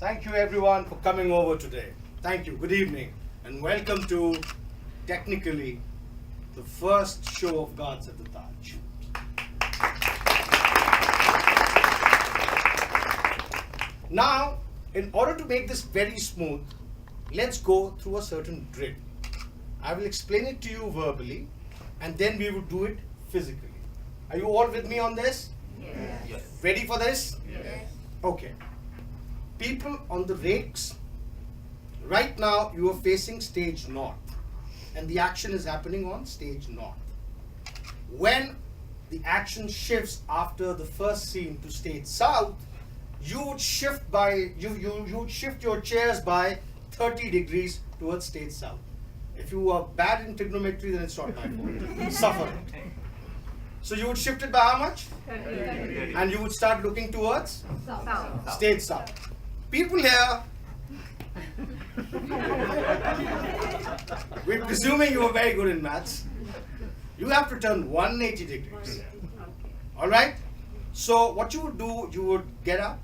Thank you everyone for coming over today. Thank you. Good evening and welcome to technically the first show of Gods at the Taj. Now, in order to make this very smooth, let's go through a certain drill. I will explain it to you verbally and then we will do it physically. Are you all with me on this? Yes. Ready for this? Yes. Okay. People on the rakes, right now you are facing stage north and the action is happening on stage north. When the action shifts after the first scene to stage south, you would shift your chairs by 30 degrees towards stage south. If you are bad in trigonometry, then it's not my fault. Suffer it. So you would shift it by how much? 30. And you would start looking towards South. stage south. People here, we're presuming you are very good in maths. You have to turn 180 degrees. Alright? So what you would do, you would get up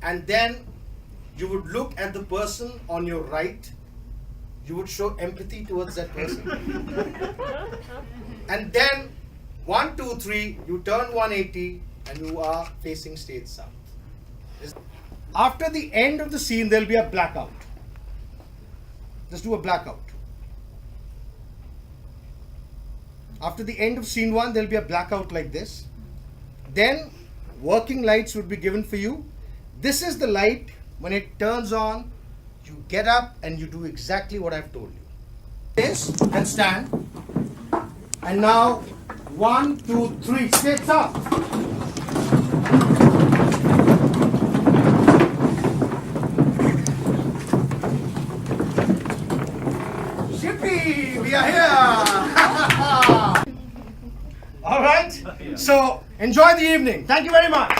and then you would look at the person on your right. You would show empathy towards that person. And then 1, 2, 3, you turn 180 and you are facing stage south. After the end of the scene, there will be a blackout. Just do a blackout. After the end of scene 1, there will be a blackout like this. Then working lights would be given for you. This is the light. When it turns on, you get up and you do exactly what I've told you. This and stand. And now 1, 2, 3, stage up. Shippy, we are here. All right. So enjoy the evening. Thank you very much.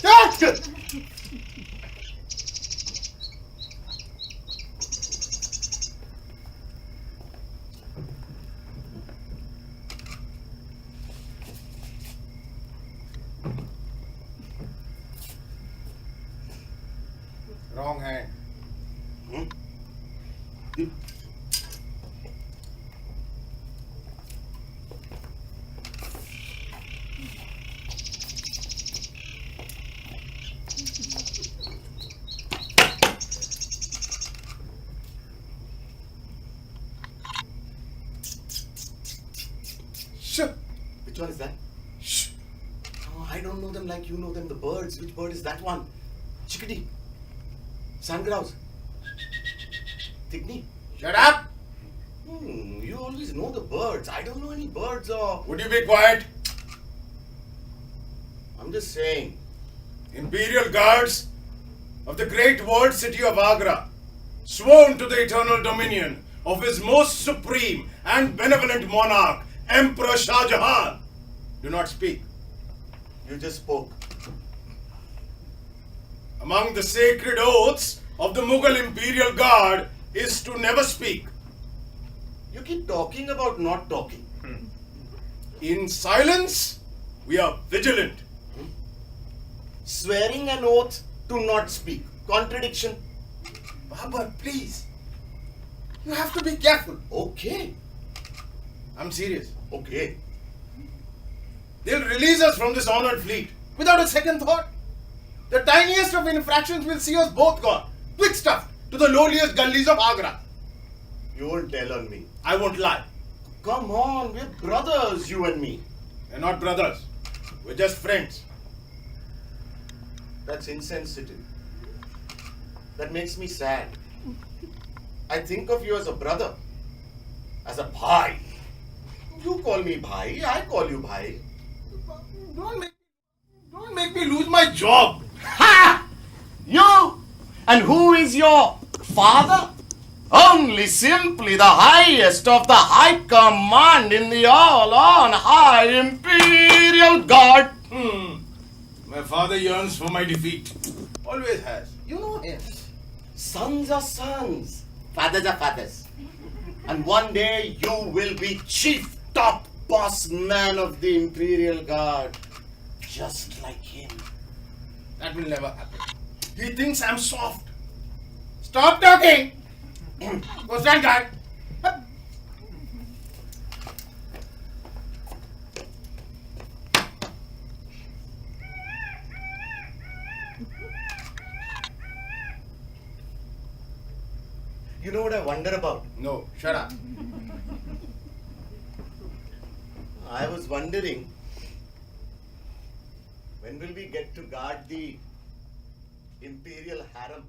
Action! Wrong hand. Shh. Which one is that? Shh. Oh, I don't know them like you know them. The birds. Which bird is that one? Chickadee. Sandgrouse. Tigni. Shut up! You always know the birds. I don't know any birds or... Would you be quiet? I'm just saying. Imperial guards of the great walled city of Agra, sworn to the eternal dominion of his most supreme and benevolent monarch, Emperor Shah Jahan. Do not speak. You just spoke. Among the sacred oaths of the Mughal Imperial Guard is to never speak. You keep talking about not talking. In silence, we are vigilant. Swearing an oath to not speak. Contradiction. Babar, please. You have to be careful. Okay. I'm serious. Okay. They'll release us from this honored fleet without a second thought. The tiniest of infractions will see us both gone, quick stuffed to the lowliest gullies of Agra. You won't tell on me. I won't lie. Come on, we're brothers, you and me. They're not brothers. We're just friends. That's insensitive. That makes me sad. I think of you as a brother, as a bhai. You call me bhai, I call you bhai. Don't make me lose my job. Ha! You? And who is your father? Only simply the highest of the high command in the all-on high imperial guard. My father yearns for my defeat. Always has. You know him. Sons are sons, fathers are fathers. And one day you will be chief top boss man of the imperial guard, just like him. That will never happen. He thinks I'm soft. Stop talking! Go stand guard. You know what I wonder about? No, shut up. I was wondering, when will we get to guard the imperial harem?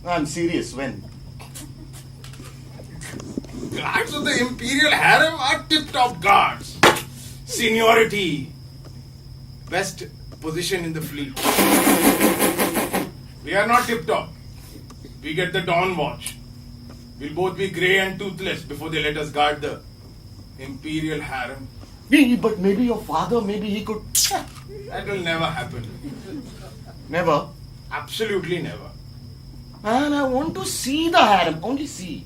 I'm serious, when? Guards of the Imperial Harem are tip-top guards. Seniority. Best position in the fleet. We are not tip-top. We get the dawn watch. We'll both be grey and toothless before they let us guard the Imperial Harem. But maybe your father, maybe he could... That will never happen. Never. Absolutely never. And I want to see the harem, only see.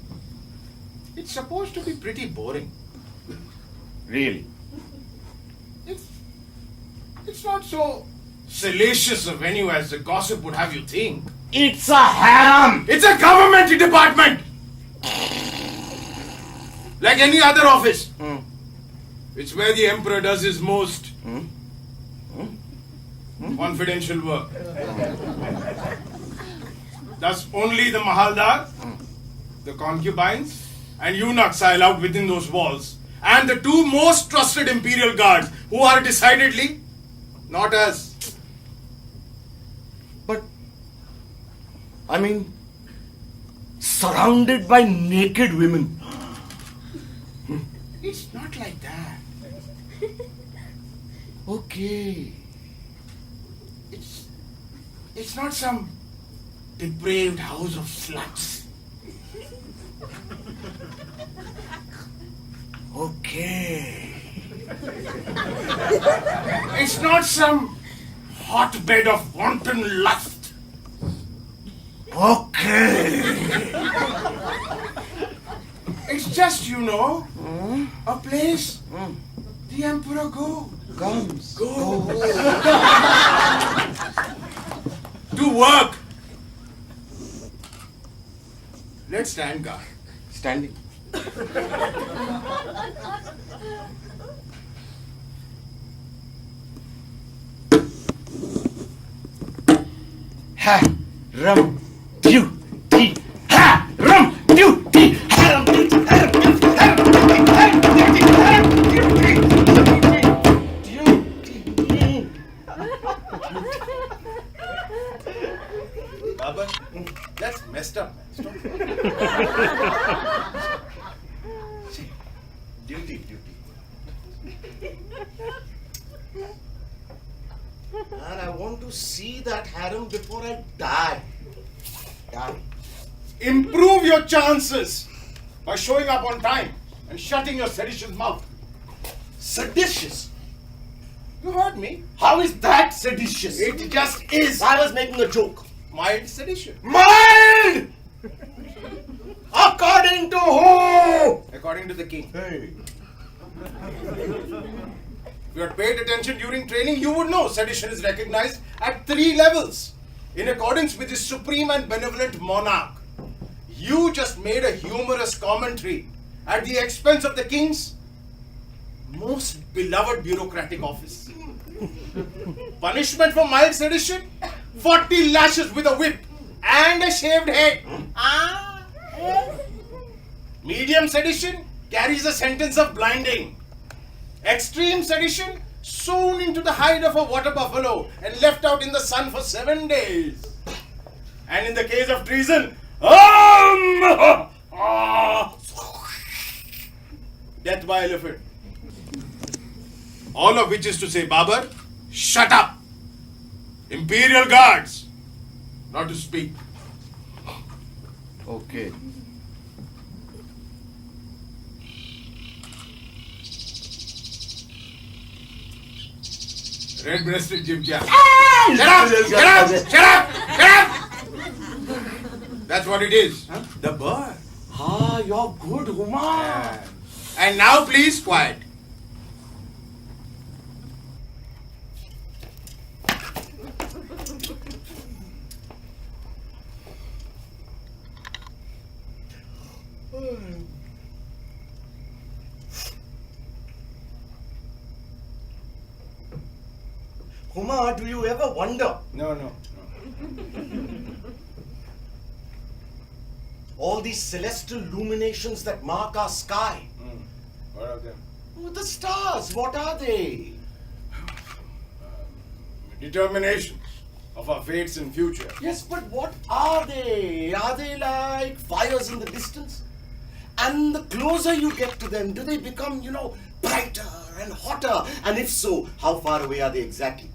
It's supposed to be pretty boring. Really? It's not so salacious a venue as the gossip would have you think. It's a harem! It's a government department! Like any other office. It's where the emperor does his most confidential work. Thus only the mahaldar, the concubines, and eunuchs are allowed within those walls. And the two most trusted imperial guards, who are decidedly not us. But, I mean, surrounded by naked women. It's not like that. Okay. It's not some depraved house of sluts. Okay. It's not some hotbed of wanton lust. Okay. It's just, a place the emperor Comes. go to work. Let's stand guard. Standing. Harem duty. Harem duty. Harem duty. Baba, that's messed up, man. Stop. See, duty. And I want to see that harem before I die. Improve your chances by showing up on time and shutting your seditious mouth. Seditious? You heard me. How is that seditious? It just is. I was making a joke. Mild sedition. Mild! According to who? According to the king. Hey. If you had paid attention during training, you would know sedition is recognized at 3 levels in accordance with his supreme and benevolent monarch. You just made a humorous commentary at the expense of the king's most beloved bureaucratic office. Punishment for mild sedition? 40 lashes with a whip and a shaved head. Medium sedition? carries a sentence of blinding. Extreme sedition, sewn into the hide of a water buffalo and left out in the sun for 7 days. And in the case of treason, death by elephant. All of which is to say, Babar, shut up. Imperial guards, not to speak. Okay. Red-breasted Jibja. Shut up! Shut up! Shut up! Shut up! That's what it is. Huh? The bird. Ah, you're good, Huma. And now please quiet. Huma, do you ever wonder? No. All these celestial illuminations that mark our sky. What of them? Oh, the stars, what are they? Determinations of our fates and future. Yes, but what are they? Are they like fires in the distance? And the closer you get to them, do they become, brighter and hotter? And if so, how far away are they exactly?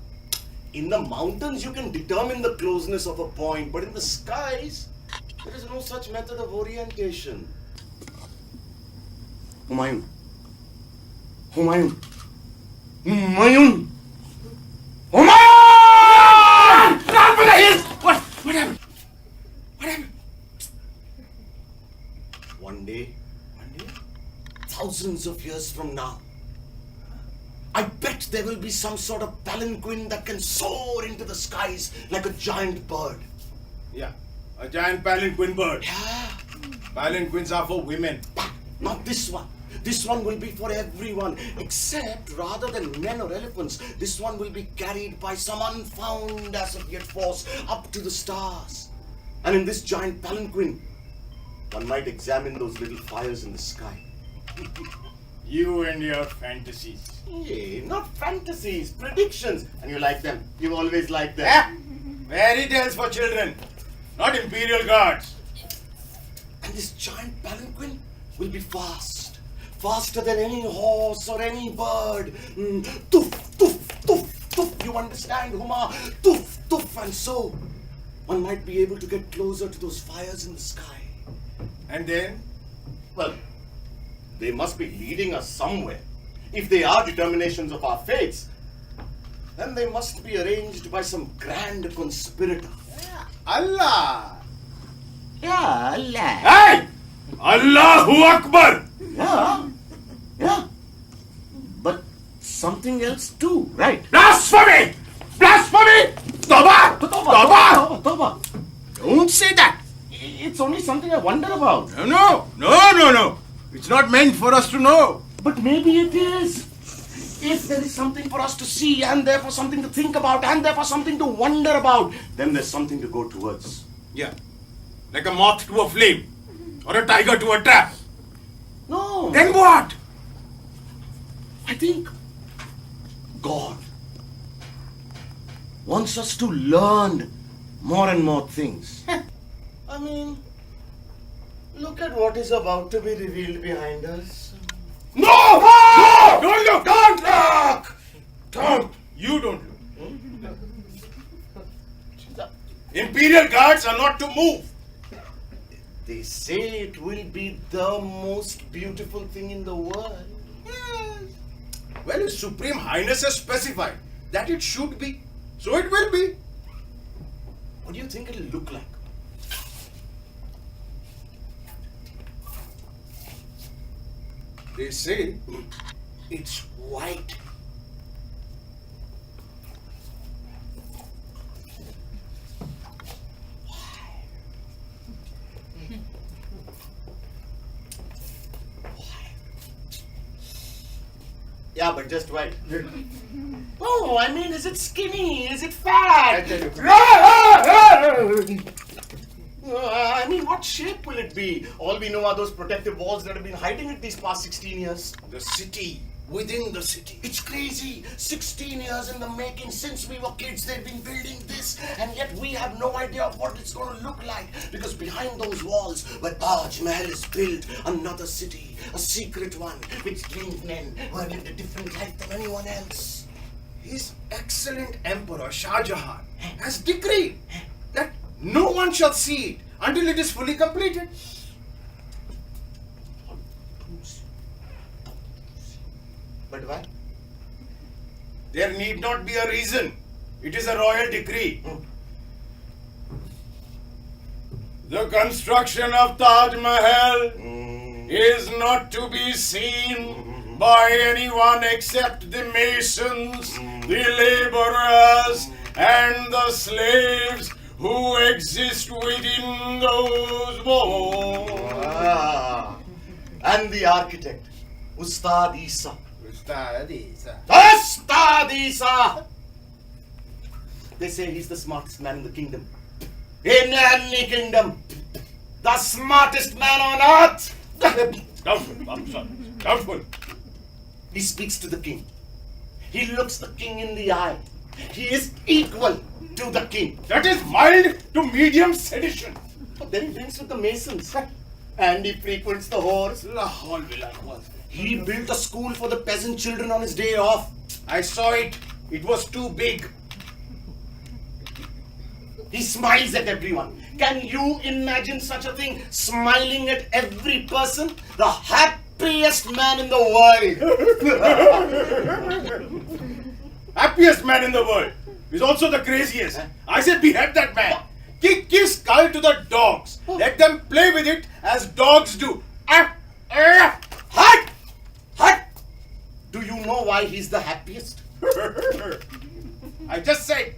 In the mountains, you can determine the closeness of a point, but in the skies, there is no such method of orientation. Humayun. Humayun. Humayun. Humayun! Run for the hills! What happened? What happened? One day, thousands of years from now, I bet there will be some sort of palanquin that can soar into the skies like a giant bird. Yeah, a giant palanquin bird. Yeah. Palanquins are for women. Not this one. This one will be for everyone, except rather than men or elephants, this one will be carried by some unfound as of yet force up to the stars. And in this giant palanquin, one might examine those little fires in the sky. You and your fantasies. Hey, not fantasies, predictions. And you like them. You always like them. Fairy tales for children, not imperial guards. And this giant palanquin will be fast. Faster than any horse or any bird. Toof, toof, toof, toof. You understand, Huma? Toof, toof. And so, one might be able to get closer to those fires in the sky. And then? Well, they must be leading us somewhere. If they are determinations of our fates, then they must be arranged by some grand conspirator. Allah! Yeah, Allah. Hey! Allahu Akbar! Yeah. But something else too, right? Blasphemy! Blasphemy! Tawbah! Toba. Don't say that. It's only something I wonder about. No. It's not meant for us to know. But maybe it is. If there is something for us to see, and therefore something to think about, and therefore something to wonder about, then there's something to go towards. Yeah. Like a moth to a flame. Or a tiger to a trap. No. Then what? I think God wants us to learn more and more things. I mean, look at what is about to be revealed behind us. No! Don't look! Don't look! Don't! You don't look. Imperial guards are not to move. They say it will be the most beautiful thing in the world. Well, His Supreme Highness has specified that it should be. So it will be. What do you think it'll look like? They say it's white. Yeah, but just white. Oh, I mean, is it skinny? Is it fat? I tell you. I mean, what shape will it be? All we know are those protective walls that have been hiding it these past 16 years. The city within the city. It's crazy. 16 years in the making. Since we were kids, they've been building this. And yet we have no idea of what it's going to look like. Because behind those walls, where Taj Mahal is built, another city, a secret one, which dreamed men who have lived a different life than anyone else. His excellent Emperor Shah Jahan has decreed that no one shall see it until it is fully completed. But why? There need not be a reason. It is a royal decree. The construction of Taj Mahal is not to be seen by anyone except the masons, the laborers, and the slaves who exist within those walls. And the architect, Ustad Isa. Ustad Isa. Ustad Isa! They say he's the smartest man in the kingdom. In any kingdom. The smartest man on earth. Doubtful, I'm sorry. Doubtful. He speaks to the king. He looks the king in the eye. He is equal to the king. That is mild to medium sedition. But then he drinks with the masons. And he frequents the whores. He built a school for the peasant children on his day off. I saw it. It was too big. He smiles at everyone. Can you imagine such a thing? Smiling at every person? The happiest man in the world. Happiest man in the world is also the craziest. I say behead that man. Kick his skull to the dogs. Let them play with it as dogs do. Hut! Hut! Do you know why he's the happiest? I just said.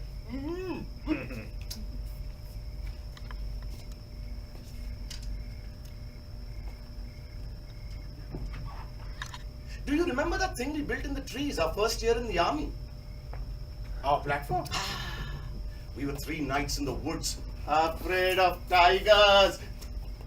Do you remember that thing we built in the trees our first year in the army? Our platform. We were 3 nights in the woods, afraid of tigers.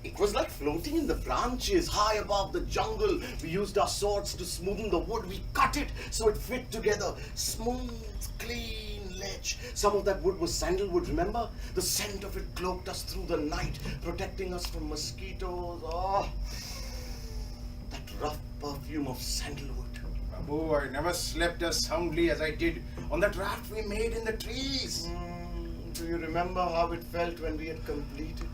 It was like floating in the branches, high above the jungle. We used our swords to smoothen the wood. We cut it so it fit together. Smooth, clean ledge. Some of that wood was sandalwood, remember? The scent of it cloaked us through the night, protecting us from mosquitoes. Oh, that rough perfume of sandalwood. Babu, I never slept as soundly as I did on that raft we made in the trees. Do you remember how it felt when we had completed it?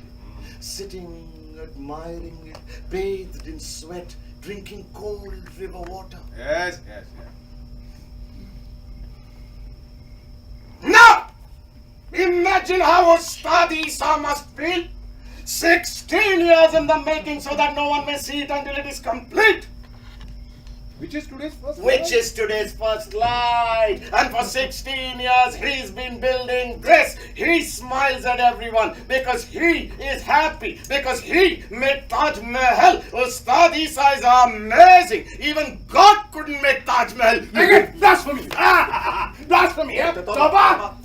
Sitting, admiring it, bathed in sweat, drinking cold river water. Yes. Now! Imagine how Ustad Isa must feel. 16 years in the making so that no one may see it until it is complete. Which is today's first Which is today's first light. And for 16 years he's been building this. He smiles at everyone because he is happy. Because he made Taj Mahal. Ustad Isa is amazing. Even God couldn't make Taj Mahal. Blasphemy! Blasphemy! Tawbah!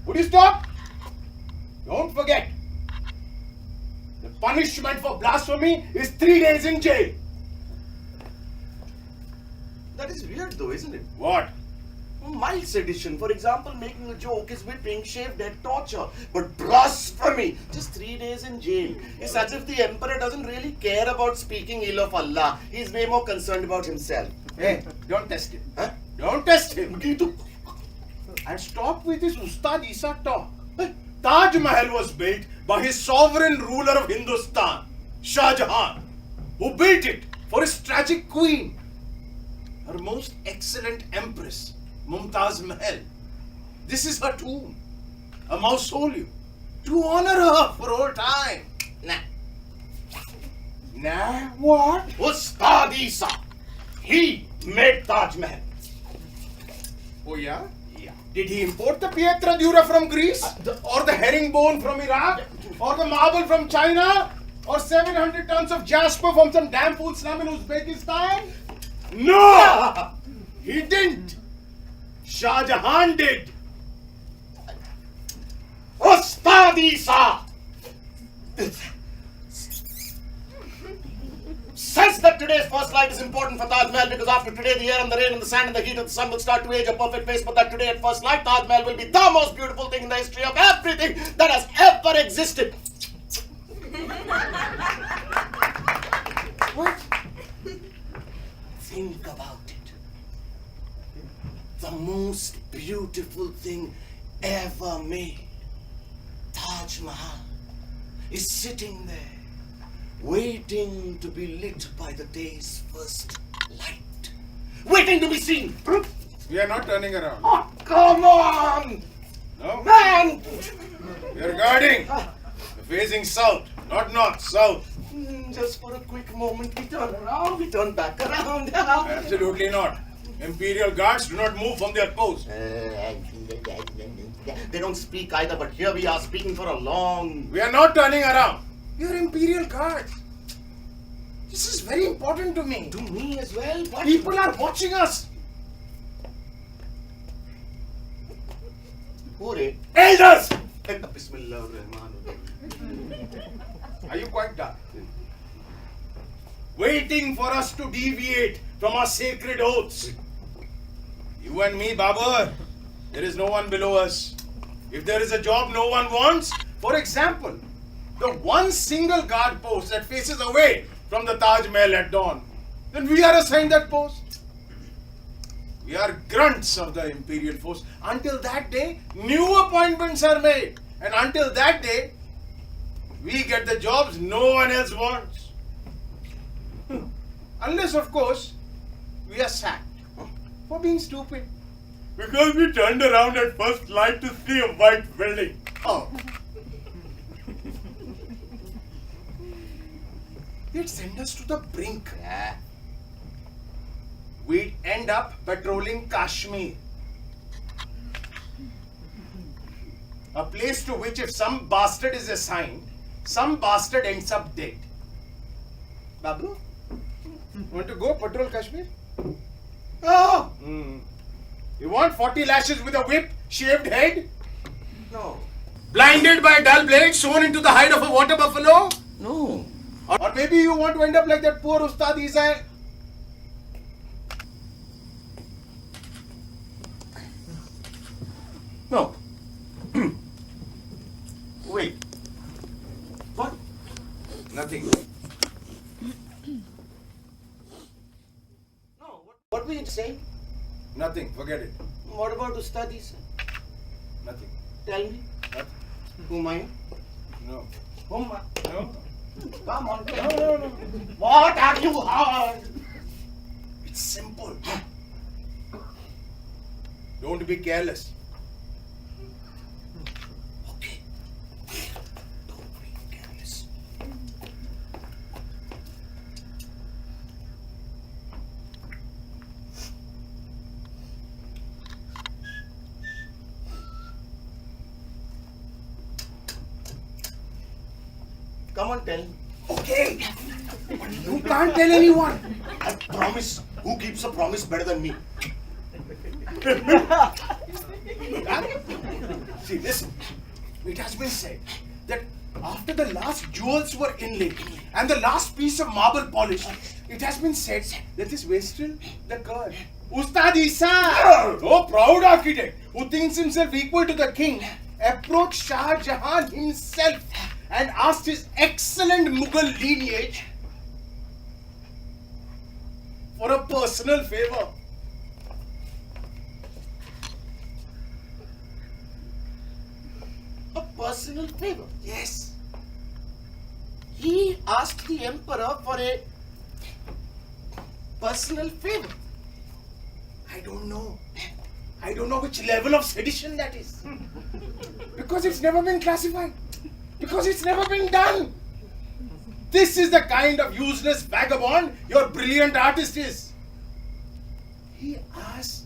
Would you stop? Don't forget. The punishment for blasphemy is 3 days in jail. That is weird though, isn't it? What? Mild sedition, for example, making a joke is whipping, shave, death, torture. But blasphemy, just 3 days in jail. It's as if the emperor doesn't really care about speaking ill of Allah. He's way more concerned about himself. Hey, don't test him. Huh? Don't test him. And stop with this Ustad Isa talk. Taj Mahal was built by his sovereign ruler of Hindustan, Shah Jahan, who built it for his tragic queen, her most excellent empress, Mumtaz Mahal. This is her tomb, a mausoleum, to honor her for all time. Nah, what? Ustad Isa, he made Taj Mahal. Oh yeah? Did he import the Pietra Dura from Greece? Or the herringbone from Iraq? Or the marble from China? Or 700 tons of jasper from some damn food slum in Uzbekistan? No! He didn't. Shah Jahan did. Ustad Isa says that today's first light is important for Taj Mahal because after today the air and the rain and the sand and the heat of the sun will start to age a perfect face, but that today at first light Taj Mahal will be the most beautiful thing in the history of everything that has ever existed. What? Think about it. The most beautiful thing ever made. Taj Mahal is sitting there, waiting to be lit by the day's first light. Waiting to be seen. We are not turning around. Oh, come on! No? Man! We are guarding. We're facing south, not north, south. Just for a quick moment, we turn around, we turn back around. Absolutely not. Imperial guards do not move from their post. They don't speak either, but here we are speaking for a long... We are not turning around. We are Imperial guards. This is very important to me. To me as well, but... People are watching us. Hooray. Elders! Are you quite done? Waiting for us to deviate from our sacred oaths. You and me, Babar, there is no one below us. If there is a job no one wants, for example, the one single guard post that faces away from the Taj Mahal at dawn, then we are assigned that post. We are grunts of the Imperial force. Until that day, new appointments are made. And until that day, we get the jobs no one else wants. Unless, of course, we are sacked for being stupid. Because we turned around at first light to see a white building. Oh. They'd send us to the brink. Yeah. We'd end up patrolling Kashmir. A place to which if some bastard is assigned, some bastard ends up dead. Babu, want to go patrol Kashmir? Oh! You want 40 lashes with a whip, shaved head? No. Blinded by a dull blade sewn into the hide of a water buffalo? No. Or maybe you want to end up like that poor Ustad Isa. No. Wait. What? Nothing. No. What were you saying? Nothing. Forget it. What about Ustad Isa? Nothing. Tell me. Nothing. Whom are you? No. Whom are No. Come on. No. What are you hard? It's simple. Don't be careless. Okay. Don't be careless. Come on, tell me. Okay. But you can't tell anyone. I promise. Who keeps a promise better than me? See, listen. It has been said that after the last jewels were inlaid and the last piece of marble polished, it has been said that this wastrel, the girl, Ustad Isa, oh proud architect who thinks himself equal to the king, approached Shah Jahan himself and asked his excellent Mughal lineage for a personal favor. A personal favor. Yes. He asked the emperor for a personal favor. I don't know. I don't know which level of sedition that is. Because it's never been classified. Because it's never been done. This is the kind of useless vagabond your brilliant artist is. He asked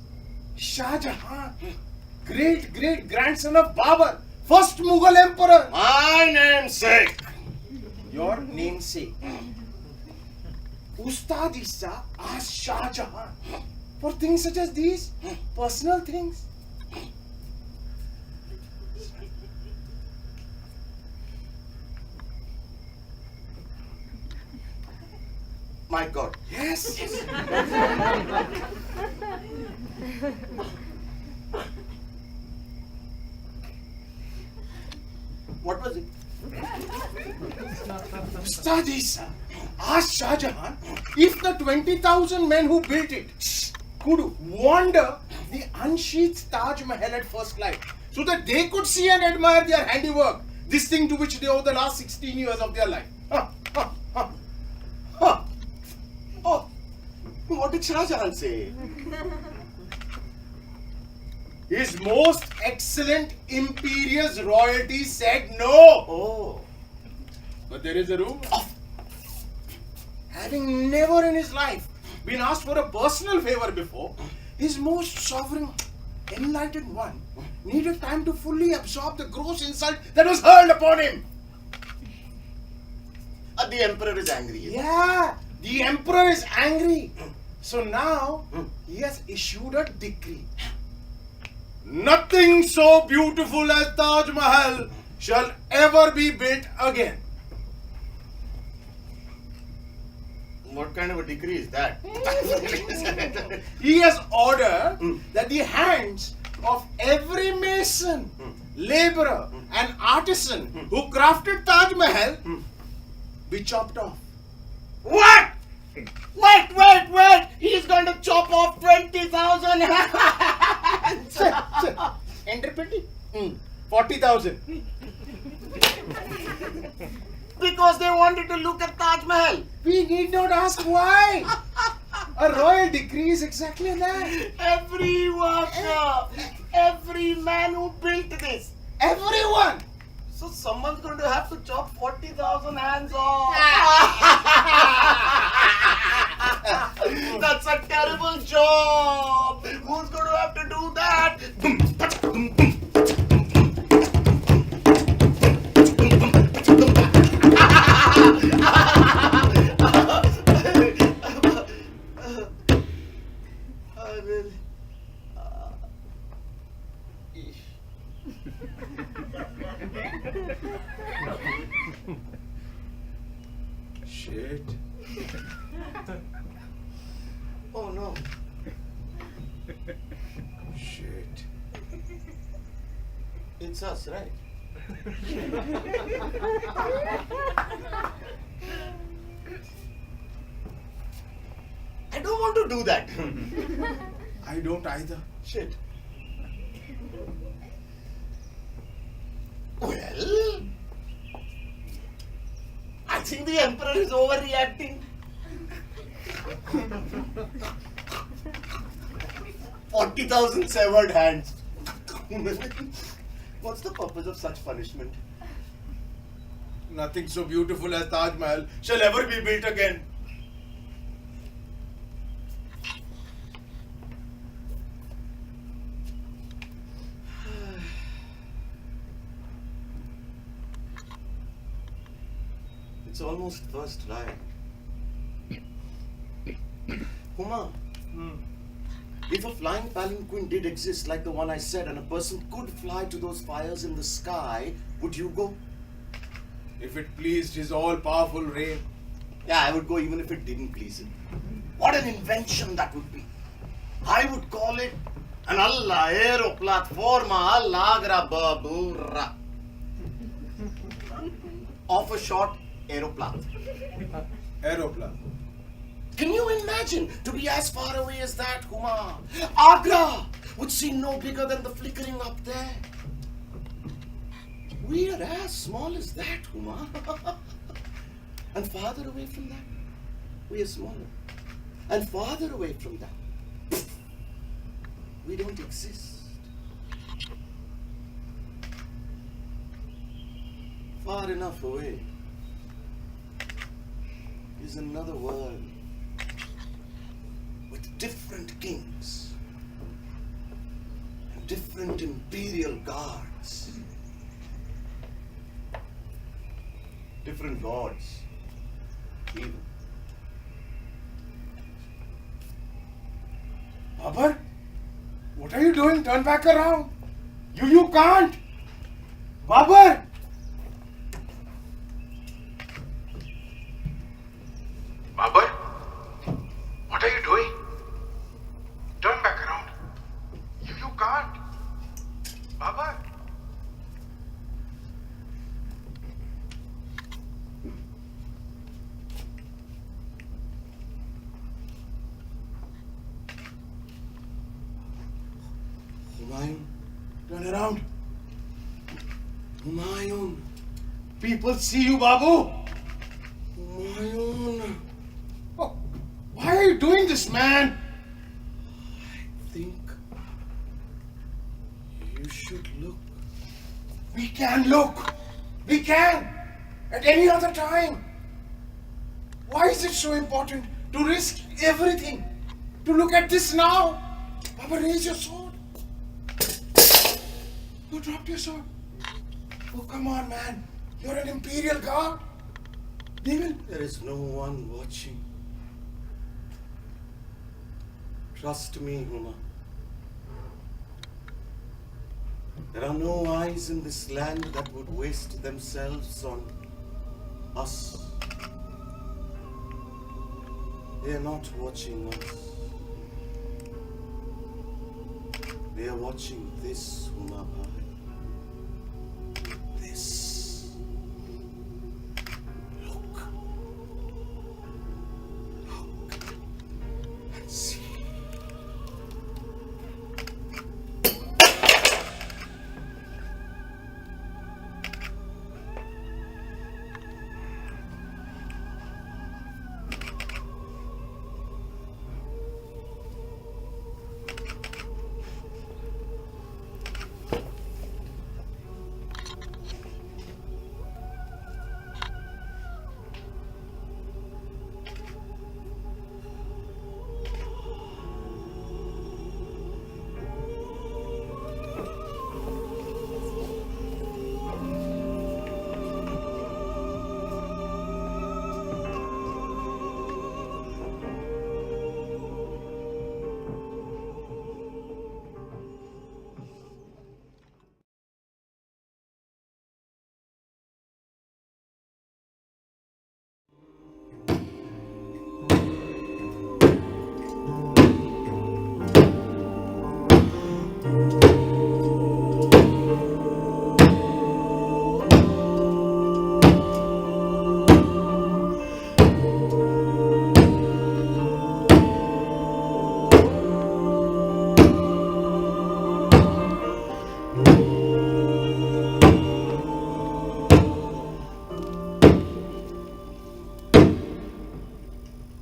Shah Jahan, great grandson of Babur, first Mughal emperor. My namesake. Your namesake. Ustad Isa asked Shah Jahan for things such as these, personal things. My God. Yes. What was it? Studies. Ask Shah Jahan if the 20,000 men who built it could wander the unsheathed Taj Mahal at first light so that they could see and admire their handiwork, this thing to which they owe the last 16 years of their life. Oh, what did Shah Jahan say? His most excellent imperious royalty said no. Oh. But there is a rumor. Having never in his life been asked for a personal favor before, his most sovereign, enlightened one needed time to fully absorb the gross insult that was hurled upon him. The emperor is angry. Yeah, the emperor is angry. So now he has issued a decree. Nothing so beautiful as Taj Mahal shall ever be built again. What kind of a decree is that? He has ordered that the hands of every mason, laborer, and artisan who crafted Taj Mahal be chopped off. What? Wait! He's going to chop off 20,000 hands. Enter petty? 40,000. Because they wanted to look at Taj Mahal. We need not ask why. A royal decree is exactly that. Every worker, every man who built this. Everyone. So someone's going to have to chop 40,000 hands off. That's a terrible job. Who's going to have to do that? I will. Shit. Oh no. Shit. It's us, right? I don't want to do that. I don't either. Shit. Well, I think the emperor is overreacting. 40,000 severed hands. What's the purpose of such punishment? Nothing so beautiful as Taj Mahal shall ever be built again. It's almost first light. Huma, if a flying palanquin did exist like the one I said and a person could fly to those fires in the sky, would you go? If it pleased his all-powerful reign. Yeah, I would go even if it didn't please him. What an invention that would be. I would call it an alla aeroplataforma all'agra babura. Of a short aeroplan. Aeroplan. Can you imagine to be as far away as that, Huma? Agra would seem no bigger than the flickering up there. We are as small as that, Huma. And farther away from that, we are smaller. And farther away from that, we don't exist. Far enough away is another world with different kings and different imperial guards, different gods, even. Babar, what are you doing? Turn back around. You can't. Babar. Babar, around. Humayun. People see you, Babu. Humayun. Oh, why are you doing this, man? I think you should look. We can look. We can. At any other time. Why is it so important to risk everything? To look at this now? Baba, raise your sword. You dropped your sword. Oh, come on, man. You're an Imperial Guard. They There is no one watching. Trust me, Huma. There are no eyes in this land that would waste themselves on us. They are not watching us. They are watching this, Huma Bhai. This. Look. Look. And see.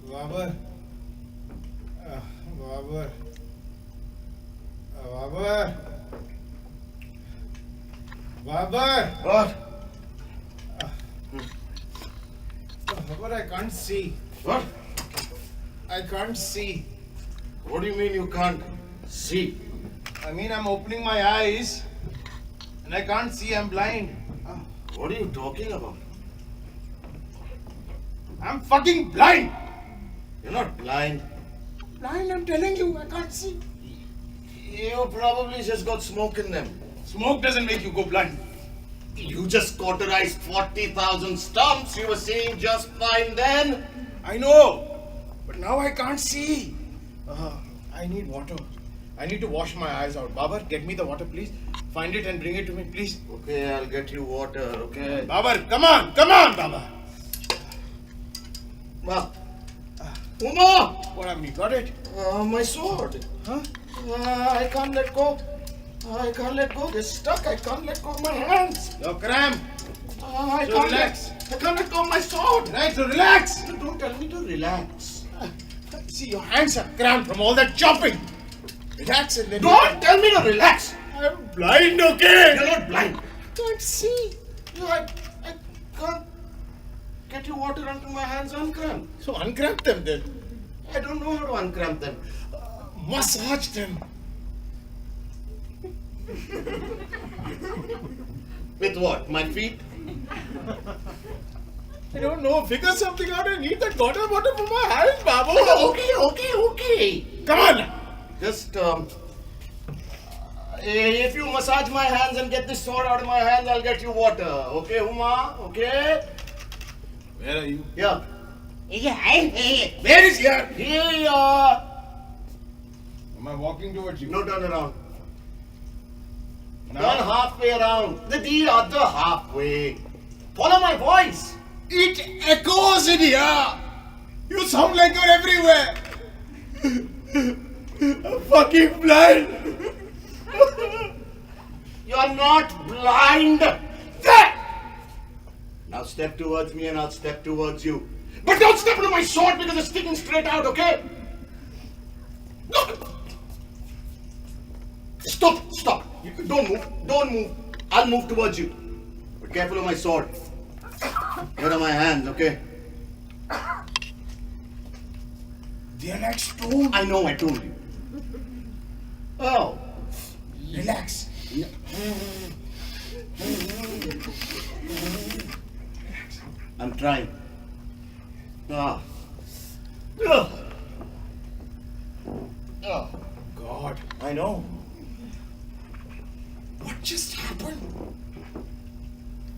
Babar. Babar. Babar. Babar. What? Babar, I can't see. What? I can't see. What do you mean you can't see? I mean, I'm opening my eyes and I can't see. I'm blind. What are you talking about? I'm fucking blind. You're not blind. Blind, I'm telling you. I can't see. You probably just got smoke in them. Smoke doesn't make you go blind. You just cauterized 40,000 stumps. You were seeing just fine then. I know. But now I can't see. I need water. I need to wash my eyes out. Babar, get me the water, please. Find it and bring it to me, please. Okay, I'll get you water, okay? Babar, come on, Babar. Ma. Uma! What have you got it? My sword. Huh? I can't let go. I can't let go. They're stuck. I can't let go of my hands. You're cramped. I So can't relax. I can't let go of my sword. Right, so relax. Don't tell me to relax. See, your hands are cramped from all that chopping. Relax and then... Don't tell me to relax. I'm blind, okay? You're not blind. Can't see. I can't get your water onto my hands uncramped. So uncramp them then. I don't know how to uncramp them. Massage them. With what? My feet? I don't know. Figure something out. I need that water bottle for my hands, Babu. Okay. Come on. Just, if you massage my hands and get this sword out of my hands, I'll get you water. Okay, Huma? Okay? Where are you? Yeah. Where is here? Here you are. Am I walking towards you? No, turn around. Now? Turn halfway around. The other halfway. Follow my voice. It echoes in here. You sound like you're everywhere. I'm fucking blind. You're not blind. There! Now step towards me and I'll step towards you. But don't step into my sword because it's sticking straight out, okay? No! Stop. Don't move. I'll move towards you. But careful of my sword. Here are my hands, okay? They're like stone. I know, I told you. Oh. Relax. I'm trying. Ah. God, I know. what just happened?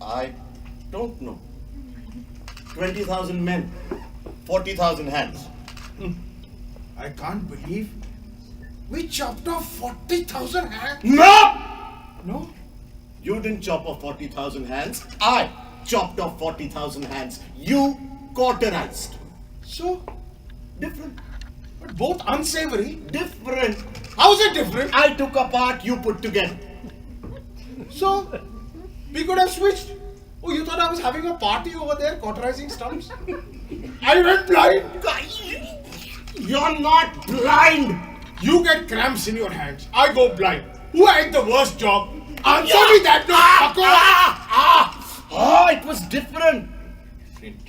I don't know. 20,000 men, 40,000 hands. I can't believe we chopped off 40,000 hands. No! No? You didn't chop off 40,000 hands. I chopped off 40,000 hands. You cauterized. So, Different. but both unsavory. Different. How's it different? I took apart, you put together. So, we could have switched. Oh, you thought I was having a party over there, cauterizing stumps? I went blind. You're not blind. You get cramps in your hands. I go blind. Who had the worst job? Answer Yeah. me that, no, It was different.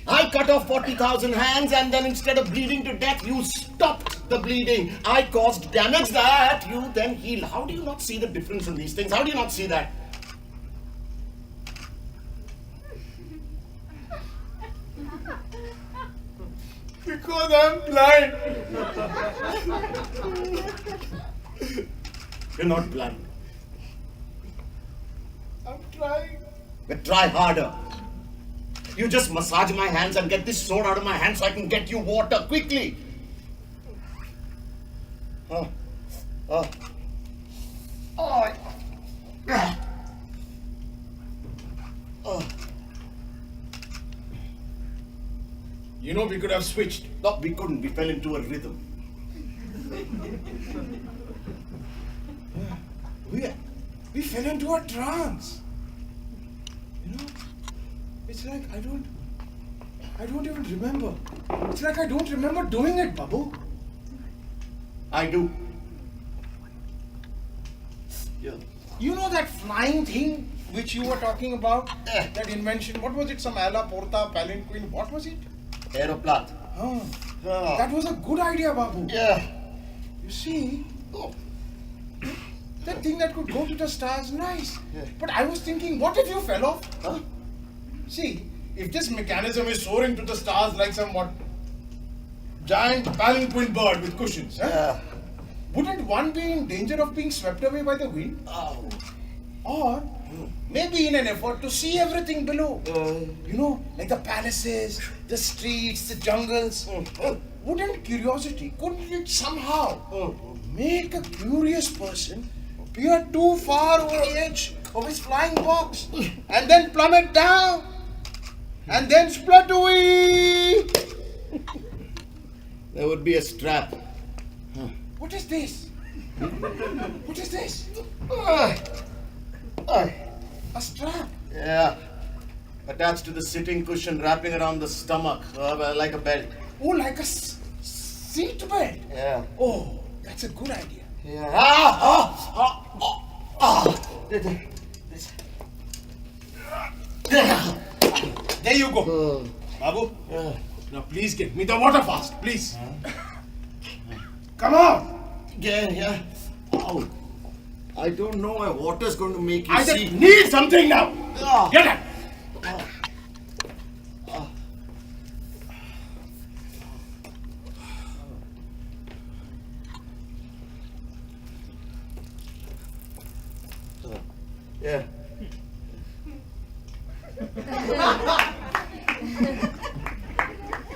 I cut off 40,000 hands and then instead of bleeding to death, you stopped the bleeding. I caused damage that you then healed. How do you not see the difference in these things? How do you not see that? Because I'm blind. You're not blind. I'm trying. But try harder. You just massage my hands and get this sword out of my hand so I can get you water quickly. You know, we could have switched. No, we couldn't. We fell into a rhythm. We fell into a trance. You know, it's like I don't even remember. It's like I don't remember doing it, Babu. I do. Yeah. You know that flying thing which you were talking about? That invention. What was it? Some ala porta palanquin. What was it? Aeroplat. Oh, that was a good idea, Babu. Yeah. You see, that thing that could go to the stars, nice. Yeah. But I was thinking, what if you fell off? Huh? See, if this mechanism is soaring to the stars like some giant palanquin bird with cushions, Yeah. wouldn't one be in danger of being swept away by the wind? Oh. Or maybe in an effort to see everything below. You know, like the palaces, the streets, the jungles. Wouldn't curiosity, couldn't it somehow make a curious person peer too far over the edge of his flying box and then plummet down and then splat away? There would be a strap. What is this? What is this? A strap. Yeah. Attached to the sitting cushion, wrapping around the stomach, like a belt. Oh, like a seat belt. Yeah. Oh, that's a good idea. Yeah. There you go. Babu, now please get me the water fast, please. Come on. Yeah. Oh. I don't know why water's going to make you I see. just need something now. Ah. Get up. Yeah.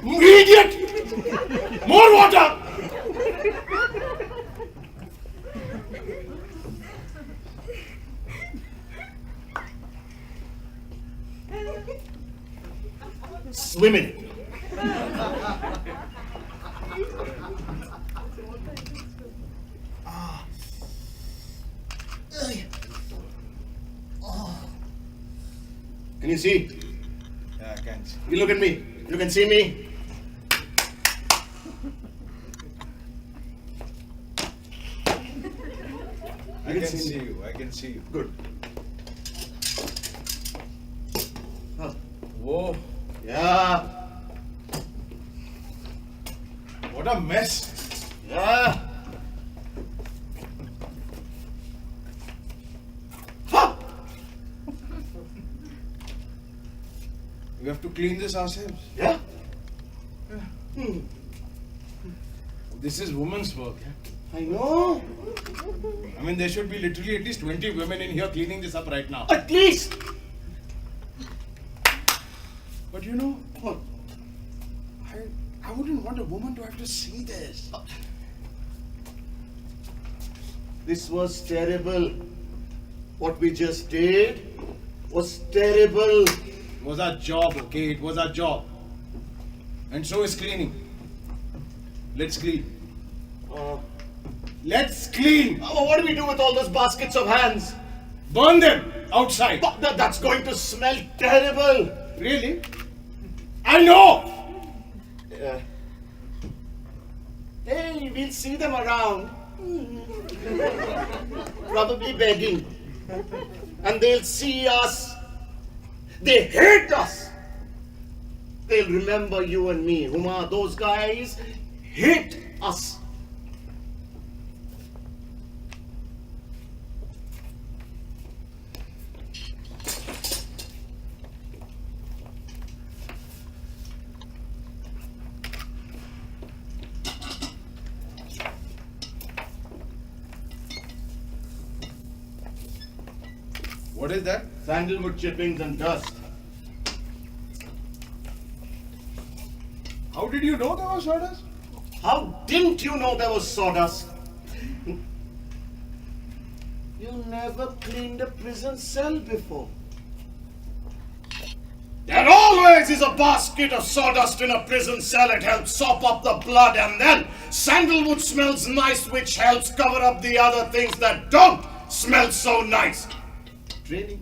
Idiot! More water! Swim in it. Can you see? Yeah, I can see. You look at me. You can see me. I can see you. I can see you. Good. Huh. Whoa, Yeah. what a mess. Yeah. Huh. We have to clean this ourselves. Yeah. This is women's work. I know. I mean, there should be literally at least 20 women in here cleaning this up right now. At least. But you know, What? I wouldn't want a woman to have to see this. This was terrible. What we just did was terrible. It was our job, okay? It was our job. And so is cleaning. Let's clean. Let's clean! What do we do with all those baskets of hands? Burn them outside. That's going to smell terrible. Really? I know! Hey, we'll see them around. Probably begging. And they'll see us. They hate us. They'll remember you and me. Huma, those guys hate us. What is that? Sandalwood chippings and dust. How did you know there was sawdust? How didn't you know there was sawdust? You never cleaned a prison cell before. There always is a basket of sawdust in a prison cell. It helps sop up the blood, and then sandalwood smells nice, which helps cover up the other things that don't smell so nice. Training.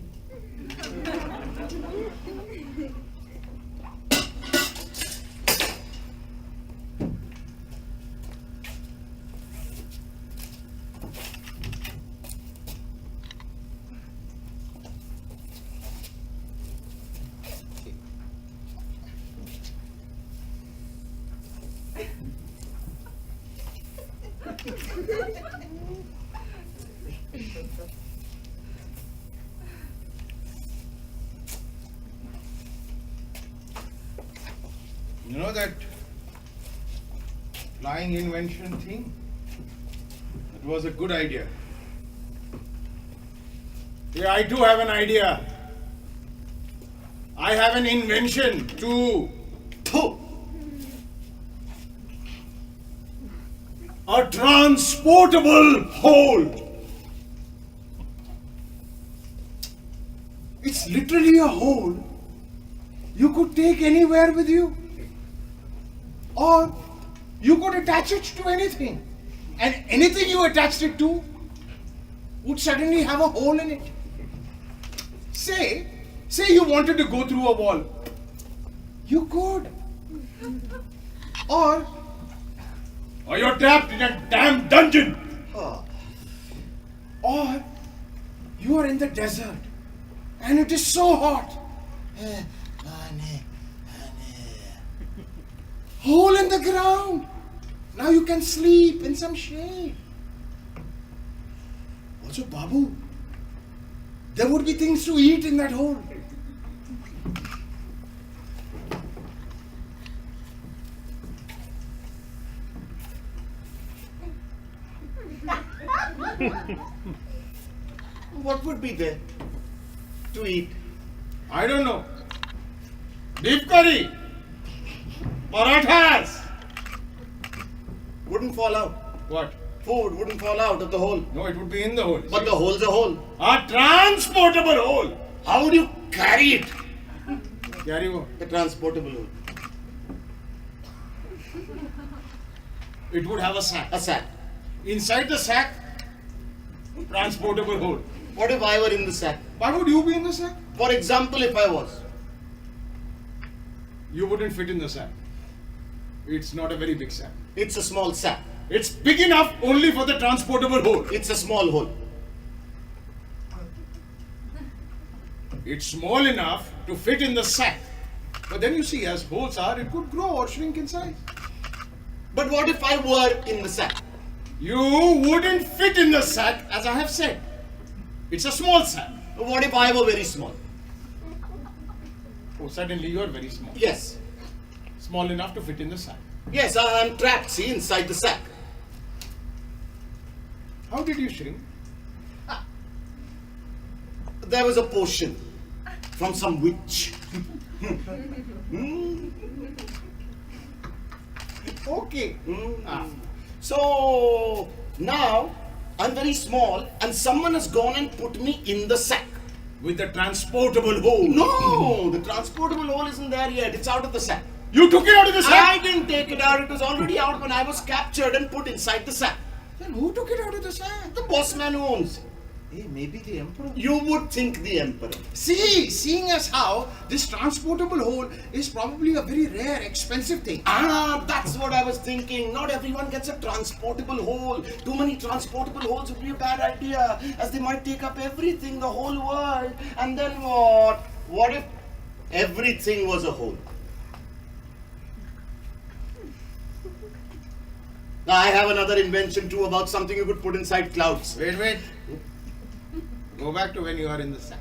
You know that flying invention thing? It was a good idea. Yeah, I do have an idea. I have an invention too. Pooh. A transportable hole. It's literally a hole you could take anywhere with you. Or you could attach it to anything. And anything you attached it to would suddenly have a hole in it. Say you wanted to go through a wall. You could. Or you're trapped in a damn dungeon. Or you are in the desert and it is so hot. Hole in the ground. Now you can sleep in some shade. Also, Babu, there would be things to eat in that hole. What would be there to eat? I don't know. Beef curry. Parathas. Wouldn't fall out. What? Food wouldn't fall out of the hole. No, it would be in the hole. But the hole's a hole. A transportable hole. How would you carry it? Carry what? A transportable hole. It would have a sack. A sack. Inside the sack, transportable hole. What if I were in the sack? Why would you be in the sack? For example, if I was. You wouldn't fit in the sack. It's not a very big sack. It's a small sack. It's big enough only for the transportable hole. It's a small hole. It's small enough to fit in the sack. But then you see, as holes are, it could grow or shrink in size. But what if I were in the sack? You wouldn't fit in the sack, as I have said. It's a small sack. What if I were very small? Oh, suddenly you are very small. Yes. Small enough to fit in the sack. Yes, I'm trapped, see, inside the sack. How did you shrink? There was a potion from some witch. Okay. Ah. So now I'm very small and someone has gone and put me in the sack. With the transportable hole. No, the transportable hole isn't there yet. It's out of the sack. You took it out of the sack? I didn't take it out. It was already out when I was captured and put inside the sack. Then who took it out of the sack? The boss man who owns it. Hey, maybe the emperor. You would think the emperor. See, seeing as how this transportable hole is probably a very rare, expensive thing. Ah, that's what I was thinking. Not everyone gets a transportable hole. Too many transportable holes would be a bad idea, as they might take up everything, the whole world. And then what? What if everything was a hole? Now I have another invention too about something you could put inside clouds. Wait. Go back to when you are in the sack.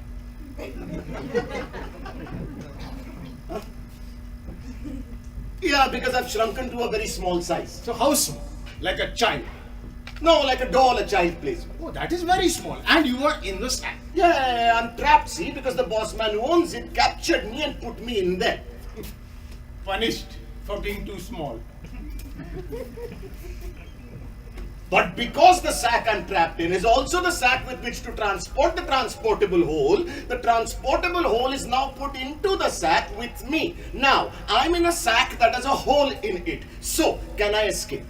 Yeah, because I've shrunken to a very small size. So how small? Like a child. No, like a doll a child plays with. Oh, that is very small. And you are in the sack. Yeah, I'm trapped, see, because the boss man who owns it captured me and put me in there. Punished for being too small. But because the sack I'm trapped in is also the sack with which to transport the transportable hole, the transportable hole is now put into the sack with me. Now, I'm in a sack that has a hole in it. So, can I escape?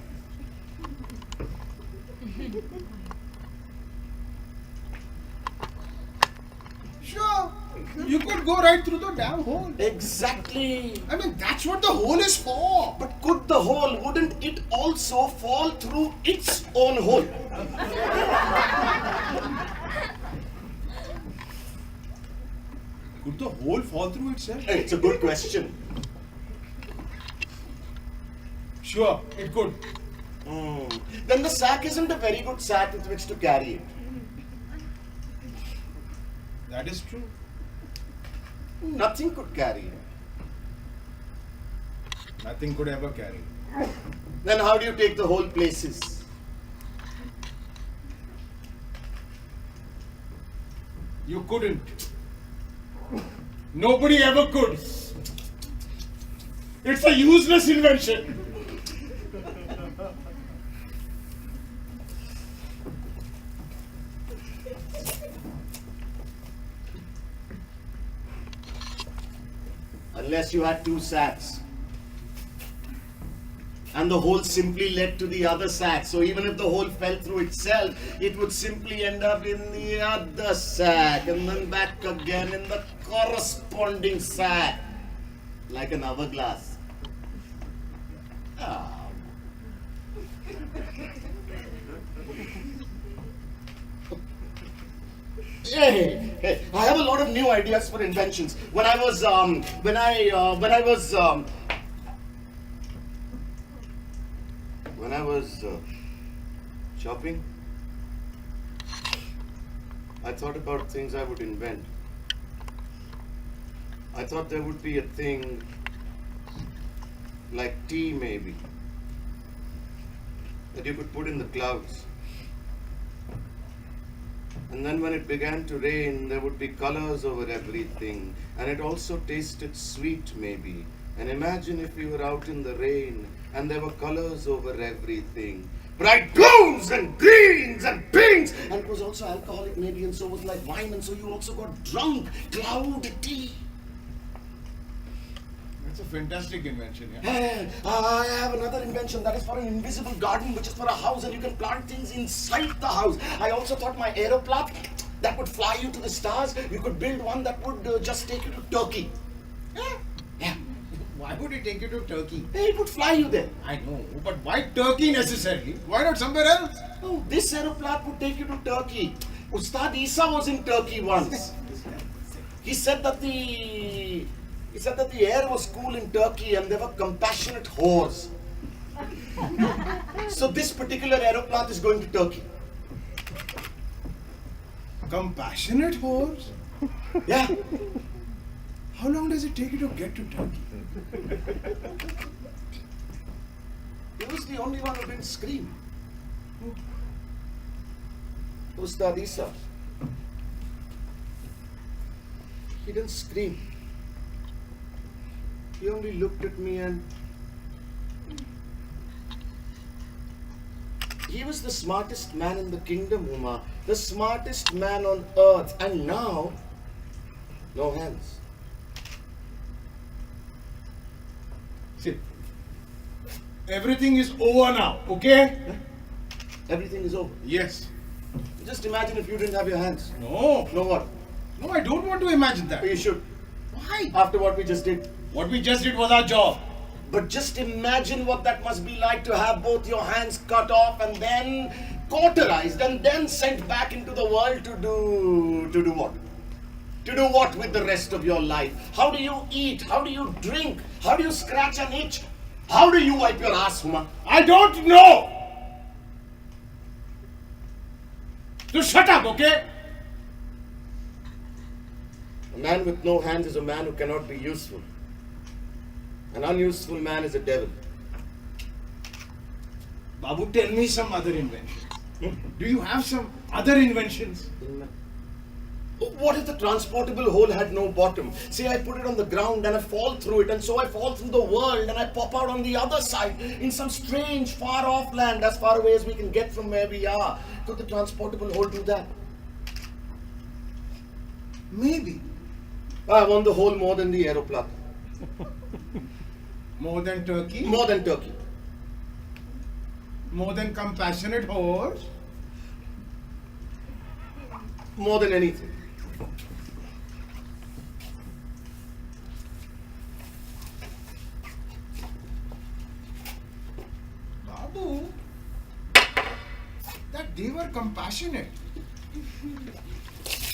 Sure. You could go right through the damn hole. Exactly. I mean, that's what the hole is for. But could the hole, wouldn't it also fall through its own hole? Could the hole fall through itself? It's a good question. Sure, it could. Then the sack isn't a very good sack with which to carry it. That is true. Nothing could carry it. Nothing could ever carry. Then how do you take the whole places? You couldn't. Nobody ever could. It's a useless invention. Unless you had two sacks. And the hole simply led to the other sack. So even if the hole fell through itself, it would simply end up in the other sack. And then back again in the corresponding sack. Like an hourglass. Ah. Hey, I have a lot of new ideas for inventions. When I was shopping, I thought about things I would invent. I thought there would be a thing like tea, maybe, that you could put in the clouds. And then when it began to rain, there would be colors over everything. And it also tasted sweet, maybe. And imagine if you were out in the rain and there were colors over everything. Bright blues and greens and pinks. And it was also alcoholic, maybe, and so was like wine. And so you also got drunk. Cloud tea. That's a fantastic invention, yeah. Hey, I have another invention that is for an invisible garden, which is for a house, and you can plant things inside the house. I also thought my aeroplane that would fly you to the stars. You could build one that would just take you to Turkey. Yeah. Yeah. Why would it take you to Turkey? It would fly you there. I know, but why Turkey necessarily? Why not somewhere else? Oh, this aeroplane would take you to Turkey. Ustad Isa was in Turkey once. He said that the air was cool in Turkey and there were compassionate whores. So this particular aeroplane is going to Turkey. Compassionate whores? Yeah. How long does it take you to get to Turkey? He was the only one who didn't scream. Ustad Isa. He didn't scream. He only looked at me and he was the smartest man in the kingdom, Umar. The smartest man on earth. And now, no hands. See, everything is over now, okay? Everything is over. Yes. Just imagine if you didn't have your hands. No. No what? No, I don't want to imagine that. But you should. Why? After what we just did. What we just did was our job. But just imagine what that must be like to have both your hands cut off and then cauterized and then sent back into the world to do what? To do what with the rest of your life? How do you eat? How do you drink? How do you scratch an itch? How do you wipe your ass, Huma? I don't know! So shut up, okay? A man with no hands is a man who cannot be useful. An unuseful man is a devil. Babu, tell me some other inventions. Do you have some other inventions? What if the transportable hole had no bottom? Say I put it on the ground and I fall through it, and so I fall through the world and I pop out on the other side in some strange far off land as far away as we can get from where we are. Could the transportable hole do that? Maybe. I want the hole more than the aeroplane. More than Turkey? More than Turkey. More than compassionate whores? More than anything. Babu, that they were compassionate.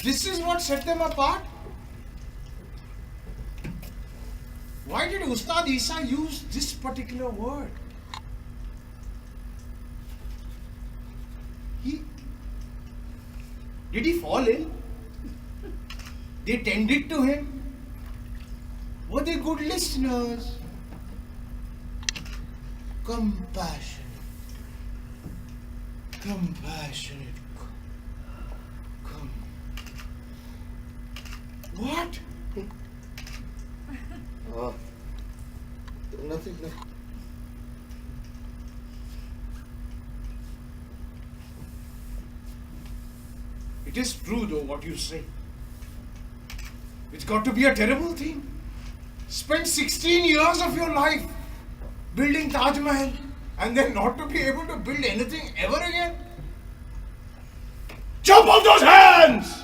This is what set them apart. Why did Ustad Isa use this particular word? Did he fall ill? They tended to him? Were they good listeners? Compassionate. Compassionate. What? Nothing. It is true though what you say. It's got to be a terrible thing. Spend 16 years of your life building Taj Mahal and then not to be able to build anything ever again. Chop off those hands!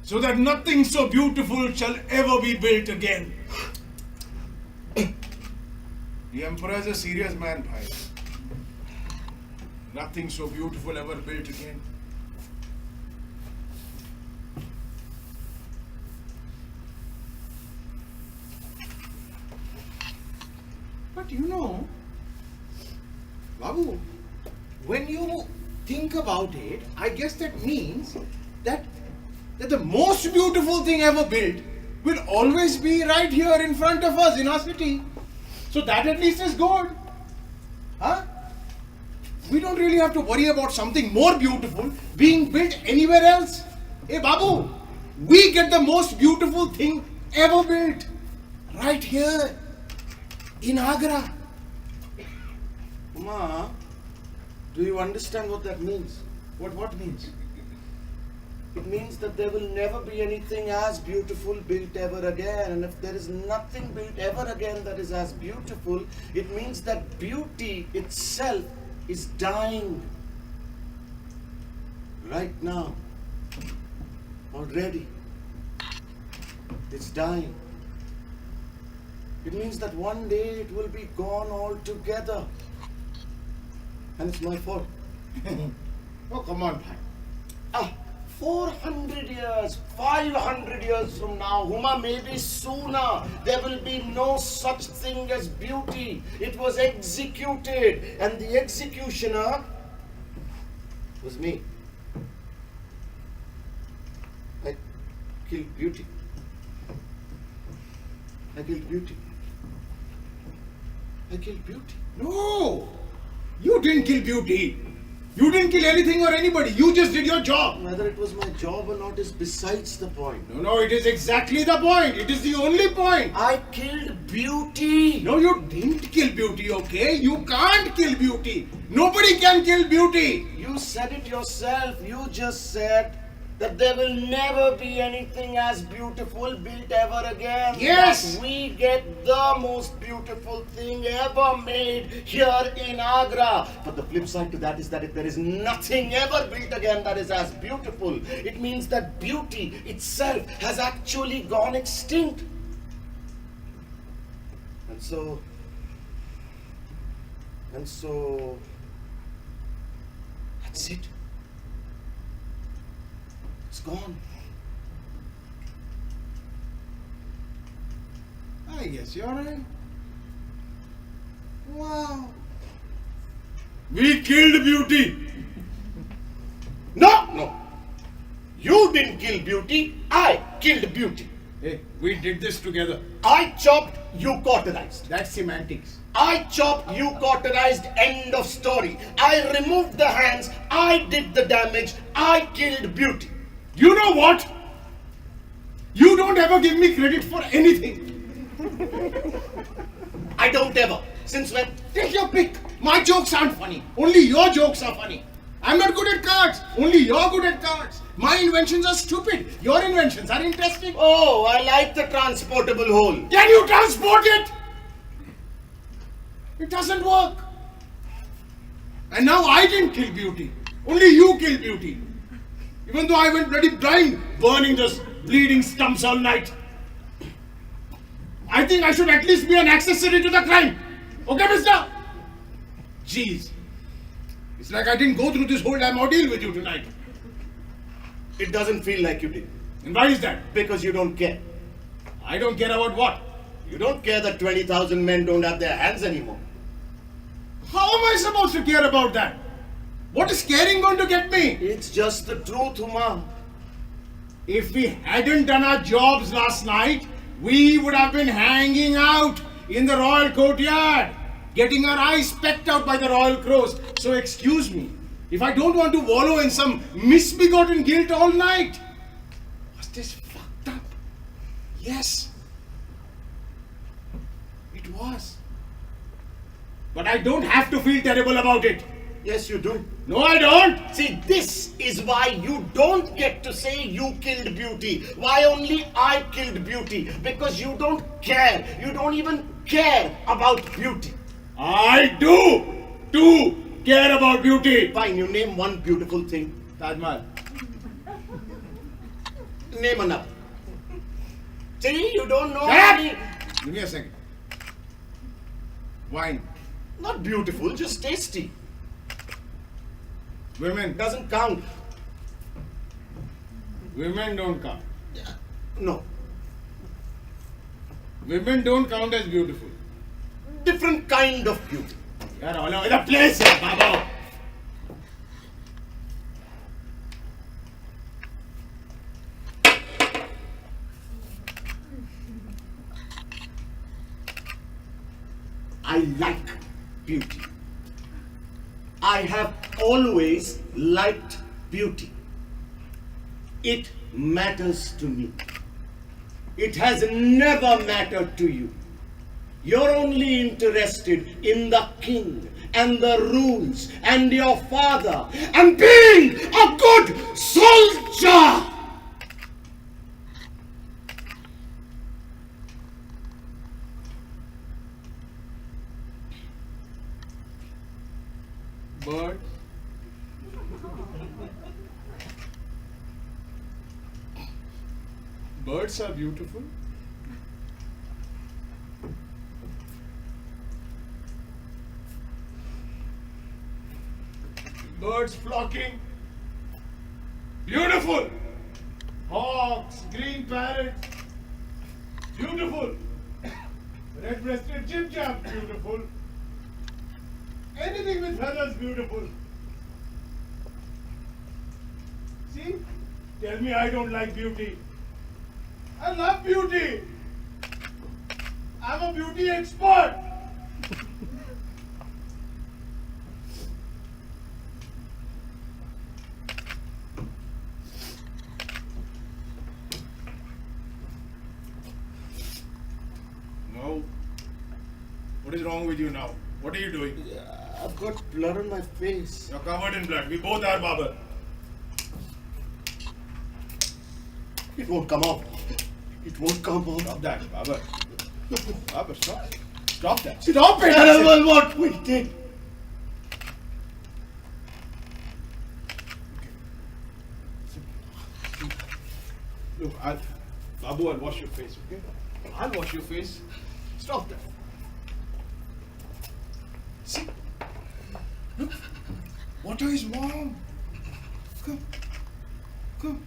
So that nothing so beautiful shall ever be built again. The emperor is a serious man, bhai. Nothing so beautiful ever built again. But you know, Babu, when you think about it, I guess that means that the most beautiful thing ever built will always be right here in front of us in our city. So that at least is good. Huh? We don't really have to worry about something more beautiful being built anywhere else. Hey Babu, we get the most beautiful thing ever built right here in Agra. Ma, do you understand what that means? What means? It means that there will never be anything as beautiful built ever again. And if there is nothing built ever again that is as beautiful, it means that beauty itself is dying. right now, already, it's dying. It means that one day it will be gone altogether. And it's my fault. Oh, come on, bhai. 400 years, 500 years from now, Huma, maybe sooner, there will be no such thing as beauty. It was executed, and the executioner was me. I killed beauty. I killed beauty. I killed beauty. No! You didn't kill beauty. You didn't kill anything or anybody. You just did your job. Whether it was my job or not is besides the point. No, it is exactly the point. It is the only point. I killed beauty. No, you didn't kill beauty, okay? You can't kill beauty. Nobody can kill beauty. You said it yourself. You just said that there will never be anything as beautiful built ever again. Yes. That we get the most beautiful thing ever made here in Agra. But the flip side to that is that if there is nothing ever built again that is as beautiful, it means that beauty itself has actually gone extinct. And so, that's it. It's gone. I guess you're right. Wow. We killed beauty. No. You didn't kill beauty. I killed beauty. Hey, we did this together. I chopped, you cauterized. That's semantics. I chopped, you cauterized, end of story. I removed the hands, I did the damage, I killed beauty. You know what? You don't ever give me credit for anything. I don't ever. Since when? Take your pick. My jokes aren't funny. Only your jokes are funny. I'm not good at cards. Only you're good at cards. My inventions are stupid. Your inventions are interesting. Oh, I like the transportable hole. Can you transport it? It doesn't work. And now I didn't kill beauty. Only you killed beauty. Even though I went bloody blind, burning those bleeding stumps all night. I think I should at least be an accessory to the crime. Okay, mister? Jeez. It's like I didn't go through this whole damn ordeal with you tonight. It doesn't feel like you did. And why is that? Because you don't care. I don't care about what? You don't care that 20,000 men don't have their hands anymore. How am I supposed to care about that? What is caring going to get me? It's just the truth, Huma. If we hadn't done our jobs last night, we would have been hanging out in the royal courtyard, getting our eyes pecked out by the royal crows. So excuse me, if I don't want to wallow in some misbegotten guilt all night. Was this fucked up? Yes. It was. But I don't have to feel terrible about it. Yes, you do. No, I don't. See, this is why you don't get to say you killed beauty. Why only I killed beauty? Because you don't care. You don't even care about beauty. I do care about beauty. Fine, you name one beautiful thing. Taj Mahal. Name another. See, you don't know Shut up! any. Give me a second. Wine. Not beautiful, just tasty. Women. Doesn't count. Women don't count. No. Women don't count as beautiful. Different kind of beauty. You're all over the place, Baba. I like beauty. I have always liked beauty. It matters to me. It has never mattered to you. You're only interested in the king and the rules and your father and being a good soldier. Birds. Birds are beautiful. Birds flocking. Beautiful. Hawks, green parrots. Beautiful. Red-breasted jib-jab. Beautiful. Anything with feathers. Beautiful. See? Tell me I don't like beauty. I love beauty. I'm a beauty expert. No. What is wrong with you now? What are you doing? I've got blood on my face. You're covered in blood. We both are, Babar. It won't come out. It won't come out. Stop that, Babar. Babar, stop. Stop that. Stop it! Terrible what we did. Look, Babu, I'll wash your face, okay? I'll wash your face. Stop that. See? Look. Water is warm. Come. Come.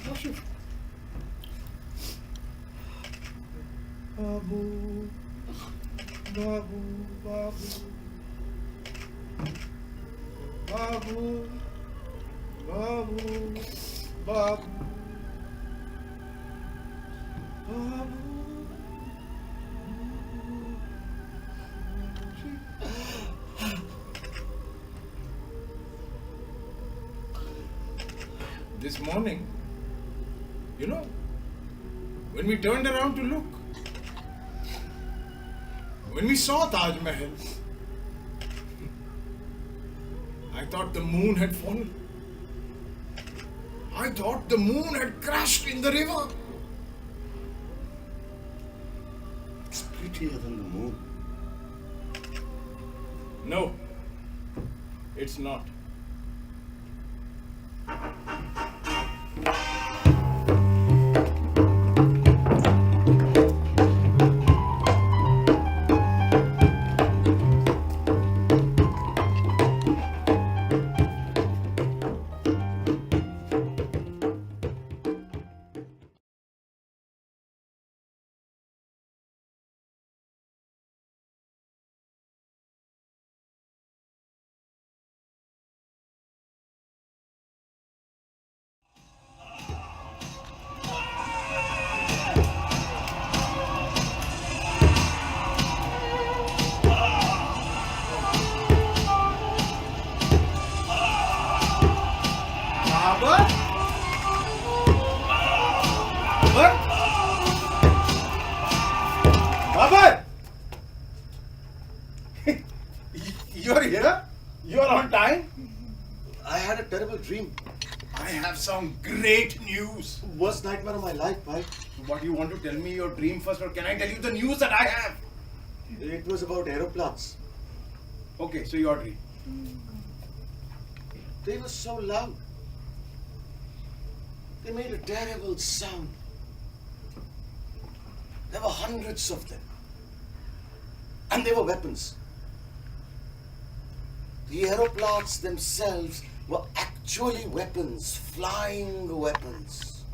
Wash your face. Babu. Babu. Babu. Babu. Babu. Babu. Babu. This morning, you know, when we turned around to look, when we saw Taj Mahal, I thought the moon had fallen. I thought the moon had crashed in the river. It's prettier than the moon. No, it's not. Babar? Babar? Babar? You're here? You're on time? I had a terrible dream. I have some great news. Worst nightmare of my life, Mike. What do you want to tell me your dream first, or can I tell you the news that I have? It was about aeroplanes. Okay, so your dream. They were so loud. They made a terrible sound. There were hundreds of them. And they were weapons. The aeroplanes themselves were actually weapons, flying weapons.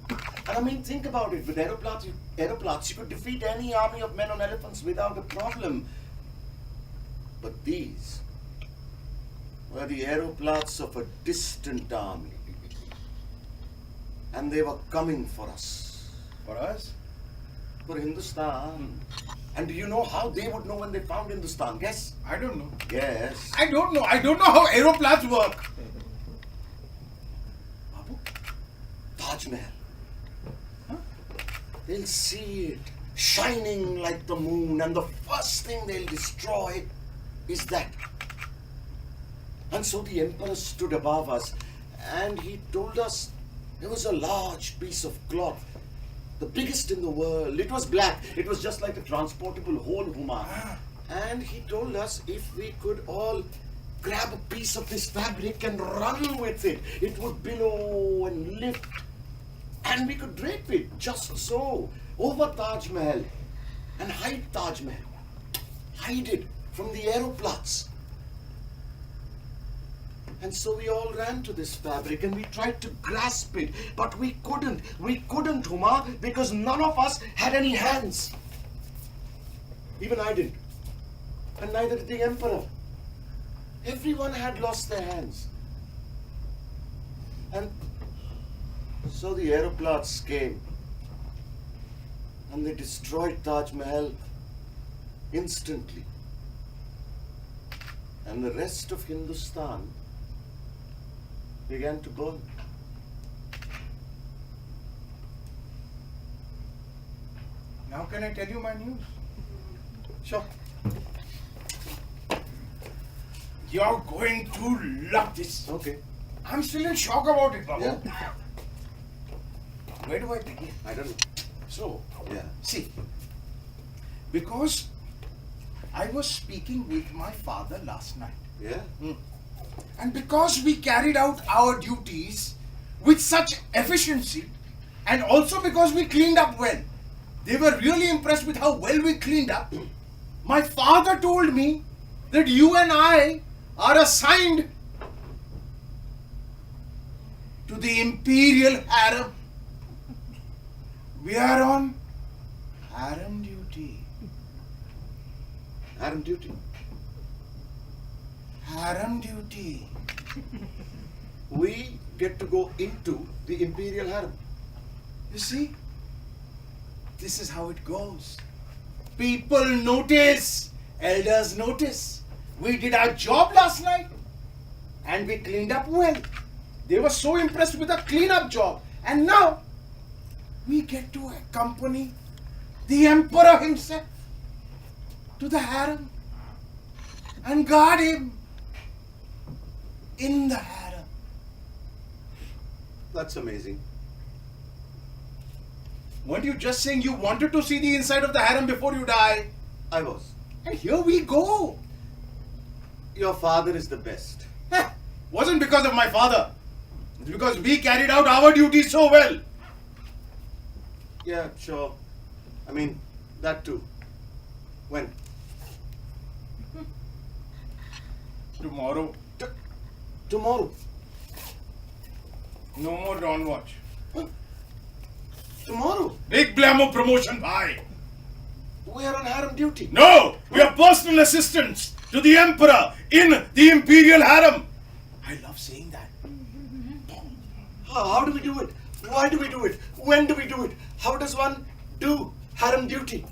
And I mean, think about it. With aeroplanes, you could defeat any army of men on elephants without a problem. But these were the aeroplanes of a distant army. And they were coming for us. For us? For Hindustan. And do you know how they would know when they found Hindustan? Guess? I don't know. Yes. I don't know. I don't know how aeroplanes work. Babu, Taj Mahal. Huh? They'll see it shining like the moon, and the first thing they'll destroy is that. And so the emperor stood above us, and he told us there was a large piece of cloth, the biggest in the world. It was black. It was just like a transportable whole huma. And he told us if we could all grab a piece of this fabric and run with it, it would billow and lift And we could drape it just so over Taj Mahal and hide Taj Mahal. Hide it from the aeroplanes. And so we all ran to this fabric and we tried to grasp it, but we couldn't. We couldn't, Huma, because none of us had any hands. Even I didn't. And neither did the emperor. Everyone had lost their hands. And so the aeroplanes came and they destroyed Taj Mahal instantly. And the rest of Hindustan began to burn. Now can I tell you my news? Sure. You're going to love this. Okay. I'm still in shock about it, Babu. Yeah. Where do I begin? I don't know. So, Yeah. see, because I was speaking with my father last night. Yeah. And because we carried out our duties with such efficiency, and also because we cleaned up well, they were really impressed with how well we cleaned up. My father told me that you and I are assigned to the imperial harem. We are on harem duty. Harem duty. Harem duty. We get to go into the imperial harem. You see, this is how it goes. People notice, elders notice. We did our job last night and we cleaned up well. They were so impressed with the cleanup job. And now we get to accompany the emperor himself to the harem and guard him in the harem. That's amazing. Weren't you just saying you wanted to see the inside of the harem before you die? I was. And here we go. Your father is the best. Wasn't because of my father. It's because we carried out our duties so well. Yeah, sure. I mean, that too. When? Tomorrow, Tomorrow. no more dawn watch. Tomorrow. Big blammo promotion, bhai. We are on harem duty. No, we are personal assistants to the emperor in the imperial harem. I love saying that. How do we do it? Why do we do it? When do we do it? How does one do harem duty?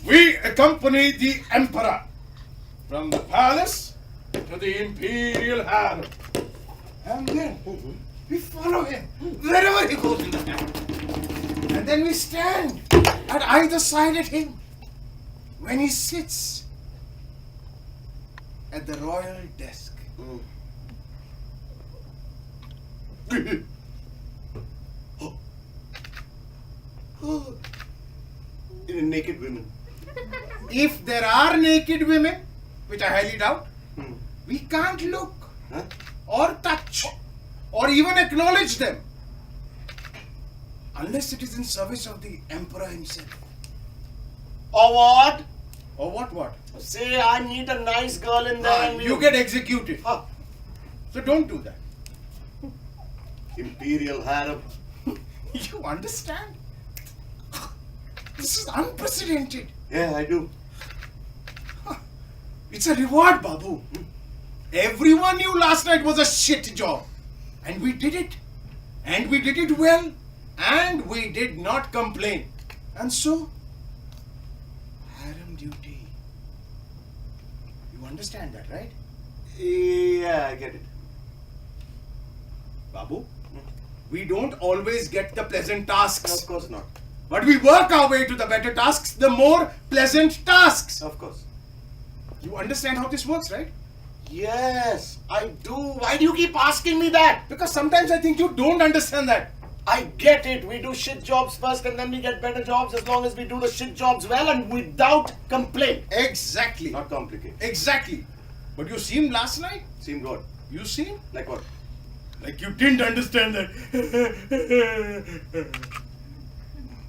We accompany the emperor from the palace to the imperial harem. And then we follow him wherever he goes in the harem. And then we stand at either side of him when he sits at the royal desk. Naked women. If there are naked women, which I highly doubt, we can't look Huh? or touch or even acknowledge them unless it is in service of the emperor himself. Or what? Or what? Say I meet a nice girl in there and You get executed. Huh. So don't do that. Imperial harem. You understand? This is unprecedented. Yeah, I do. It's a reward, Babu. Everyone knew last night was a shit job. And we did it. And we did it well. And we did not complain. And so, harem duty. You understand that, right? Yeah, I get it. Babu, we don't always get the pleasant tasks. Of course not. But we work our way to the better tasks, the more pleasant tasks. Of course. You understand how this works, right? Yes, I do. Why do you keep asking me that? Because sometimes I think you don't understand that. I get it. We do shit jobs first and then we get better jobs as long as we do the shit jobs well and without complaint. Exactly. Not complicated. Exactly. But you seen last night? Seemed what? You seen? Like what? Like you didn't understand that.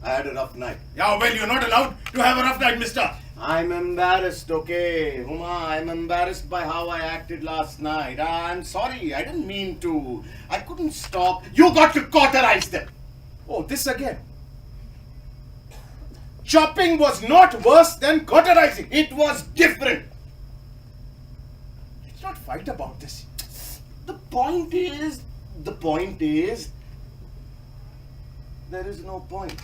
I had a rough night. Yeah, well, you're not allowed to have a rough night, mister. I'm embarrassed, okay? Huma, I'm embarrassed by how I acted last night. I'm sorry, I didn't mean to. I couldn't stop. You got to cauterize them. Oh, this again. Chopping was not worse than cauterizing. It was different. Let's not fight about this. The point is, there is no point.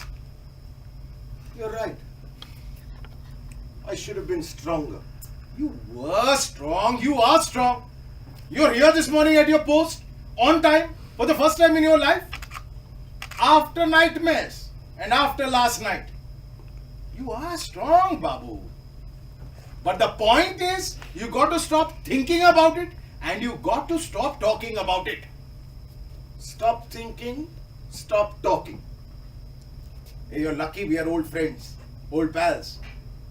You're right. I should have been stronger. You were strong. You are strong. You're here this morning at your post, on time, for the first time in your life. After nightmares and after last night. You are strong, Babu. But the point is, you got to stop thinking about it and you got to stop talking about it. Stop thinking, stop talking. Hey, you're lucky we are old friends, old pals.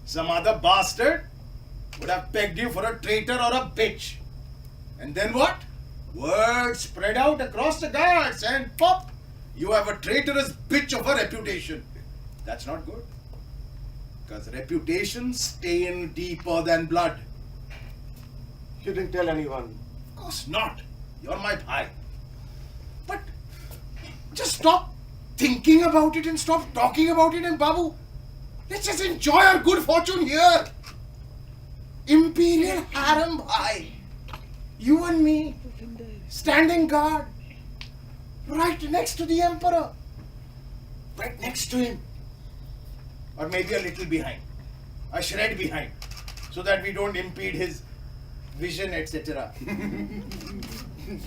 Some other bastard would have pegged you for a traitor or a bitch. And then what? Word spread out across the guards and pop! You have a traitorous bitch of a reputation. That's not good. Because reputations stain deeper than blood. You didn't tell anyone. Of course not. You're my bhai. But just stop thinking about it and stop talking about it, and Babu, let's just enjoy our good fortune here. Imperial harem bhai. You and me, standing guard, right next to the emperor. Right next to him. Or maybe a little behind. A shred behind. So that we don't impede his vision, etc.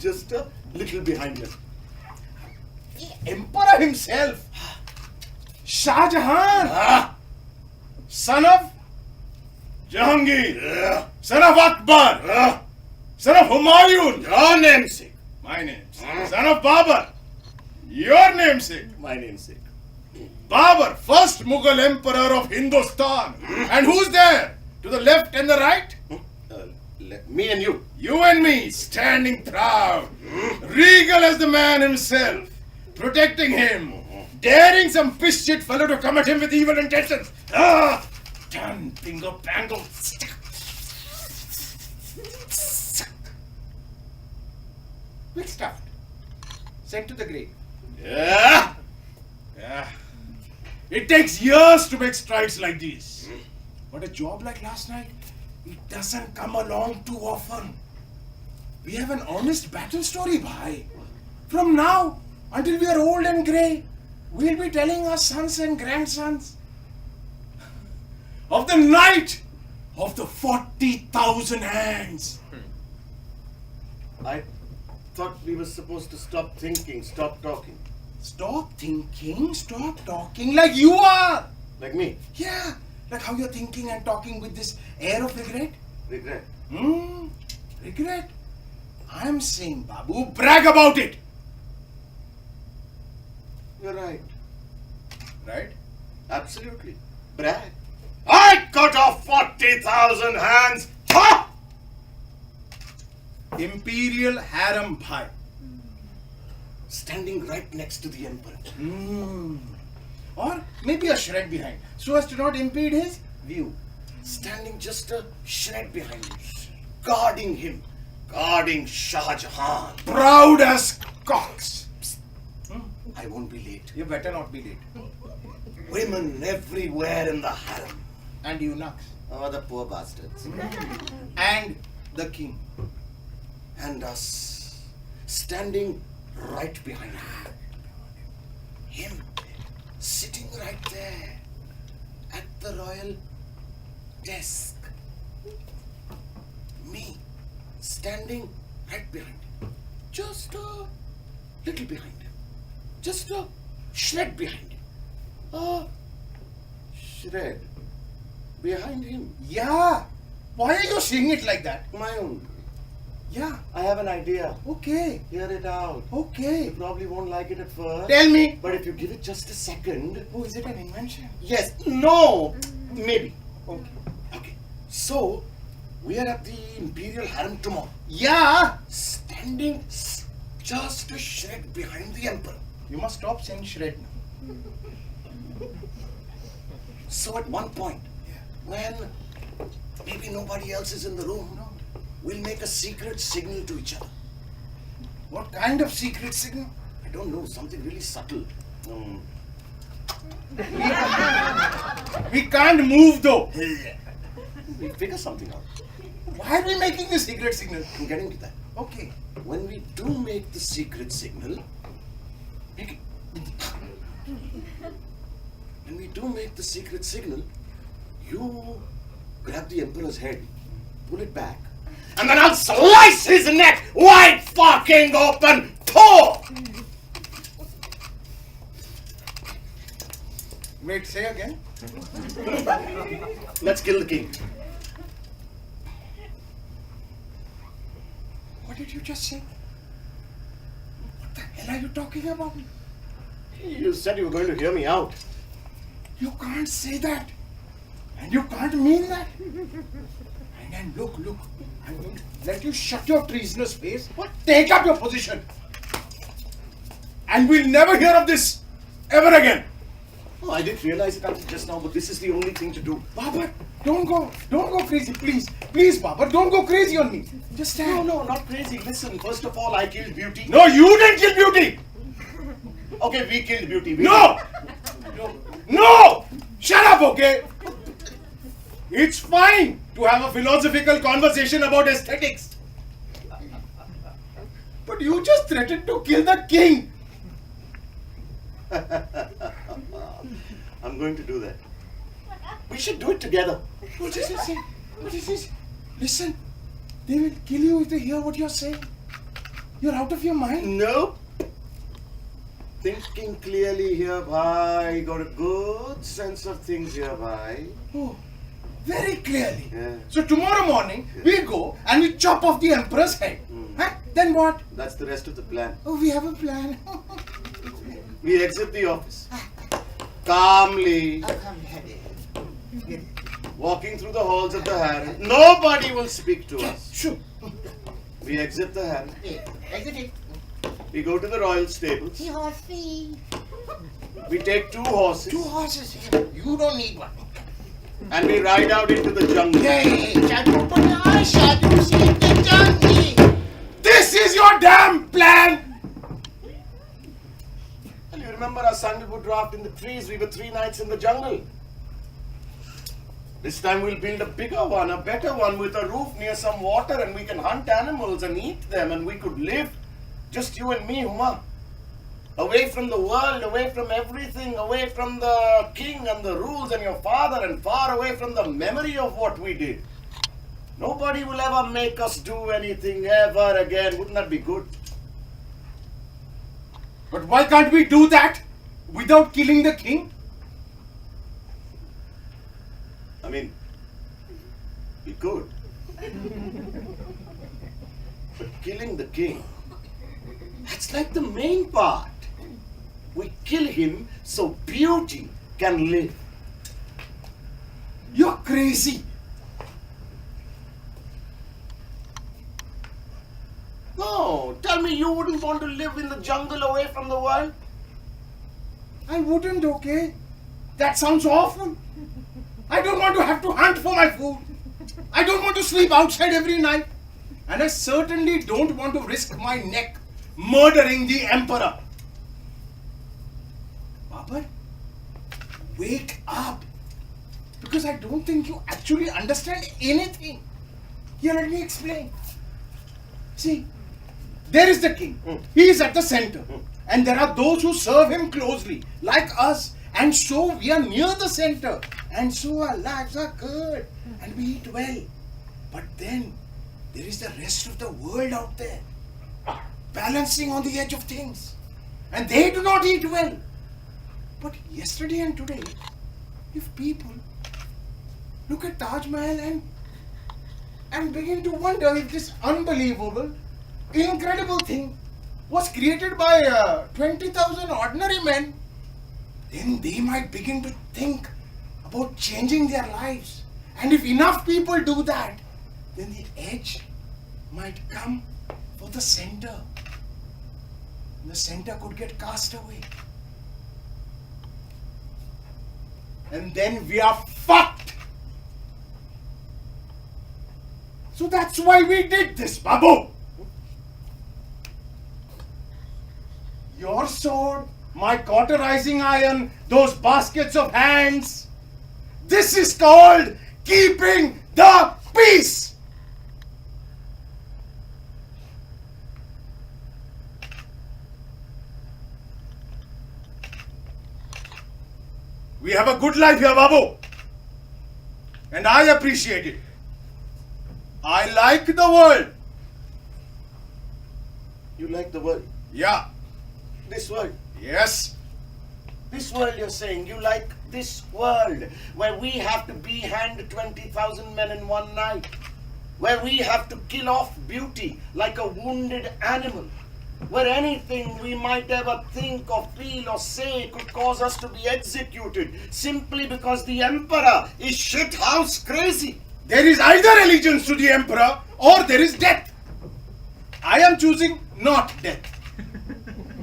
Just a little behind him. The emperor himself, Shah Jahan, son of Jahangir, son of Akbar, son of Humayun, Your namesake. my namesake, son of Babur, your namesake, My namesake. Babur, first Mughal emperor of Hindustan. And who's there? To the left and the right? Me and you. You and me, standing proud, regal as the man himself, protecting him, daring some fish shit fellow to come at him with evil intentions. Ah, done, bingo, bangle. Quick stuffed. Sent to the grave. Yeah. Yeah. It takes years to make strides like these. But a job like last night, it doesn't come along too often. We have an honest battle story, bhai. From now until we are old and grey, we'll be telling our sons and grandsons of the night of the 40,000 hands. I thought we were supposed to stop thinking, stop talking. Stop thinking, stop talking like you are. Like me. Yeah, like how you're thinking and talking with this air of regret. Regret. Regret? I'm saying, Babu, brag about it. You're right. Right? Absolutely. Brag. I cut off 40,000 hands. Ha! Imperial harem bhai. Standing right next to the emperor. Or maybe a shred behind, so as to not impede his view. Standing just a shred behind him. Guarding him. Guarding Shah Jahan. Proud as cocks. I won't be late. You better not be late. Women everywhere in the harem. And eunuchs. Oh, the poor bastards. And the king. And us. Standing right behind him. Him sitting right there at the royal desk. Me standing right behind him. Just a little behind him. Just a shred behind him. A shred behind him. Yeah. Why are you saying it like that? My own. Yeah. I have an idea. Okay. Hear it out. Okay. You probably won't like it at first. Tell me. But if you give it just a second. Oh, is it an invention? Yes. No. Maybe. Okay. Okay. So, we are at the Imperial Harem tomorrow. Yeah. Standing just a shred behind the emperor. You must stop saying shred now. So at one point, when maybe nobody else is in the room, we'll make a secret signal to each other. What kind of secret signal? I don't know, something really subtle. We can't move though. We'll figure something out. Why are we making the secret signal? I'm getting to that. Okay. When we do make the secret signal, you grab the emperor's head, pull it back, and then I'll slice his neck wide fucking open. Tore! Wait, say again. Let's kill the king. What did you just say? What the hell are you talking about? You said you were going to hear me out. You can't say that. And you can't mean that. And then look, I'm going to let you shut your treasonous face. What? Take up your position. And we'll never hear of this ever again. Oh, I didn't realize it until just now, but this is the only thing to do. Babar, don't go crazy, please. Please, Babar, don't go crazy on me. Just stand. No, not crazy. Listen, first of all, I killed Beauty. No, you didn't kill Beauty. Okay, we killed Beauty. No! Shut up, okay? It's fine to have a philosophical conversation about aesthetics. But you just threatened to kill the king. I'm going to do that. We should do it together. What is this? What is this? Listen, they will kill you if they hear what you're saying. You're out of your mind. Nope. Thinking clearly here, bhai. Got a good sense of things here, bhai. Oh, very clearly. Yeah. So tomorrow morning, we go and we chop off the emperor's head. Huh? Then what? That's the rest of the plan. Oh, we have a plan. We exit the office. Calmly. Walking through the halls of the harem. Nobody will speak to us. Sure. We exit the harem. Exit it. We go to the royal stables. Horsey. We take 2 horses. 2 horses here. You don't need one. And we ride out into the jungle. This is your damn plan. And you remember our sandalwood raft in the trees? We were 3 nights in the jungle. This time we'll build a bigger one, a better one with a roof near some water, and we can hunt animals and eat them, and we could live. Just you and me, Huma. Away from the world, away from everything, away from the king and the rules and your father, and far away from the memory of what we did. Nobody will ever make us do anything ever again. Wouldn't that be good? But why can't we do that without killing the king? I mean, we could. But killing the king, that's like the main part. We kill him so Beauty can live. You're crazy. No, tell me you wouldn't want to live in the jungle away from the world? I wouldn't, okay? That sounds awful. I don't want to have to hunt for my food. I don't want to sleep outside every night. And I certainly don't want to risk my neck murdering the emperor. Babar, wake up. Because I don't think you actually understand anything. Here, let me explain. See, there is the king. He is at the center. And there are those who serve him closely, like us. And so we are near the center. And so our lives are good. And we eat well. But then there is the rest of the world out there, balancing on the edge of things. And they do not eat well. But yesterday and today, if people look at Taj Mahal and begin to wonder if this unbelievable, incredible thing was created by 20,000 ordinary men, then they might begin to think about changing their lives. And if enough people do that, then the edge might come for the center. the center could get cast away. And then we are fucked. So that's why we did this, Babu. Your sword, my cauterizing iron, those baskets of hands. This is called keeping the peace. We have a good life here, Babu. And I appreciate it. I like the world. You like the world? Yeah. This world? Yes. This world, you're saying? You like this world where we have to behead 20,000 men in one night, where we have to kill off beauty like a wounded animal, where anything we might ever think or feel or say could cause us to be executed simply because the emperor is shithouse crazy. There is either allegiance to the emperor or there is death. I am choosing not death.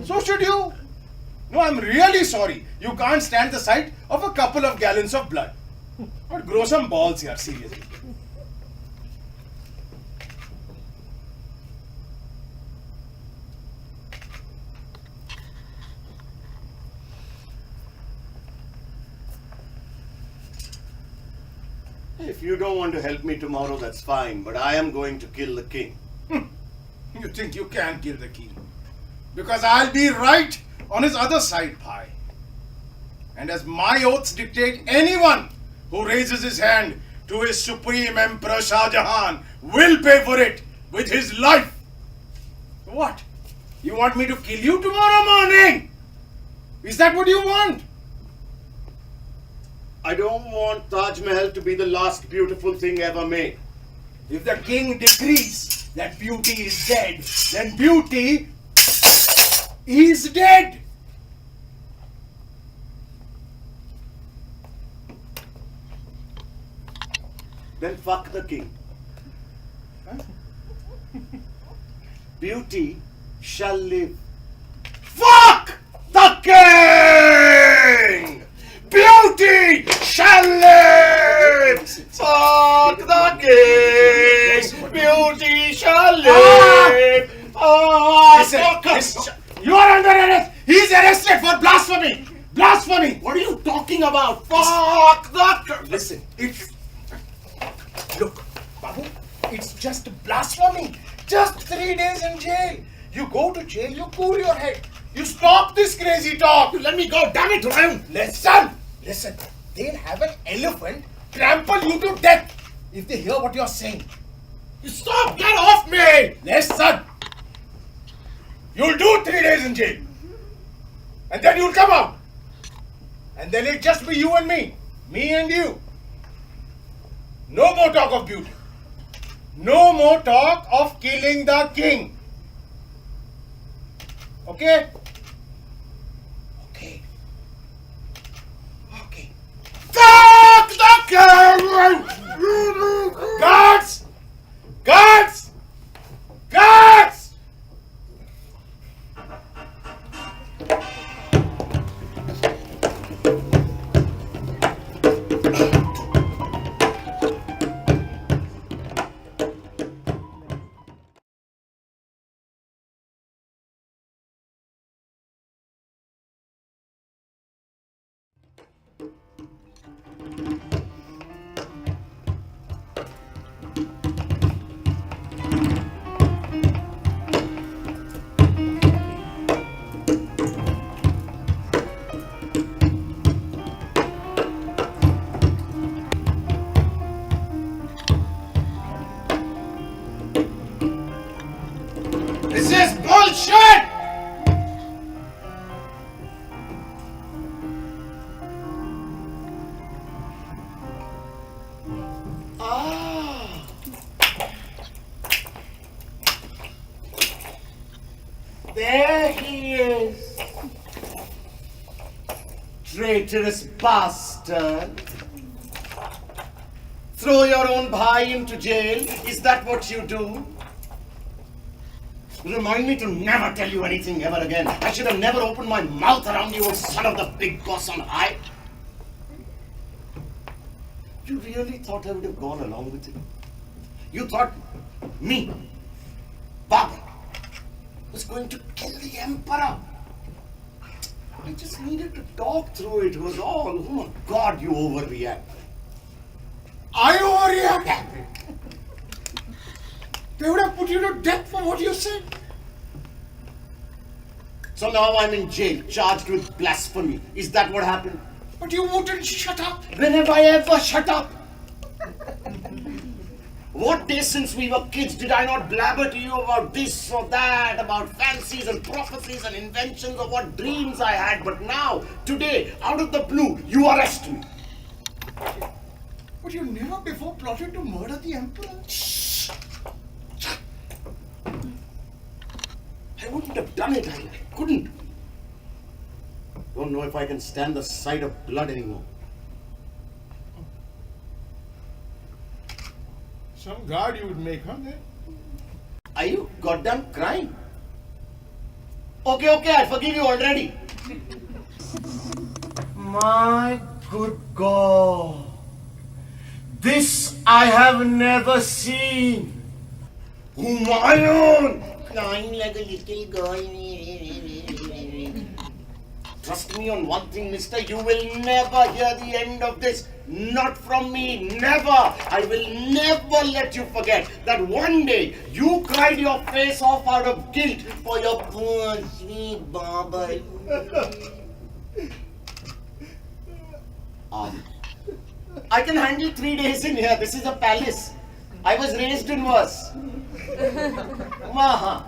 So should you. No, I'm really sorry. You can't stand the sight of a couple of gallons of blood. But grow some balls here, seriously. If you don't want to help me tomorrow, that's fine, but I am going to kill the king. You think you can kill the king? Because I'll be right on his other side, Bhai. And as my oaths dictate, anyone who raises his hand to his supreme emperor Shah Jahan will pay for it with his life. What? You want me to kill you tomorrow morning? Is that what you want? I don't want Taj Mahal to be the last beautiful thing ever made. If the king decrees that beauty is dead, then beauty is dead. Then fuck the king. Huh? Beauty shall live. Fuck the king! Beauty shall live! Fuck the king! Beauty shall live! Fuck the Listen, you are under arrest! He's arrested for blasphemy! Blasphemy! What are you talking about? Fuck the king! Listen, look, Babu, it's just blasphemy. Just 3 days in jail. You go to jail, you cool your head. You stop this crazy talk. Let me go, damn it, Ryan! Listen, they'll have an elephant trample you to death if they hear what you're saying. Stop! Get off me! Listen, you'll do 3 days in jail. And then you'll come out. And then it'll just be you and me and you. No more talk of beauty. No more talk of killing the king. Okay? Okay. Fuck the king! Guards! Guards! Guards! This is bullshit! There he is. Traitorous bastard. Throw your own bhai into jail? Is that what you do? Remind me to never tell you anything ever again. I should have never opened my mouth around you, son of the big boss on high. You really thought I would have gone along with it? You thought me, Baba, was going to kill the emperor? I just needed to talk through it, was all. Oh my God, you overreact. I overreact. They would have put you to death for what you said. So now I'm in jail, charged with blasphemy. Is that what happened? But you wouldn't shut up. When have I ever shut up? What day since we were kids did I not blabber to you about this or that, about fancies and prophecies and inventions of what dreams I had? But now, today, out of the blue, you arrest me. But you never before plotted to murder the emperor. I wouldn't have done it. I couldn't. Don't know if I can stand the sight of blood anymore. Some guard you would make, huh? Are you goddamn crying? Okay, I forgive you already. My good God. This I have never seen. Humayun! Crying like a little girl. Trust me on one thing, mister, you will never hear the end of this. Not from me, never. I will never let you forget that one day you cried your face off out of guilt for your poor sweet Baba. I can handle 3 days in here. This is a palace. I was raised in worse. Maha.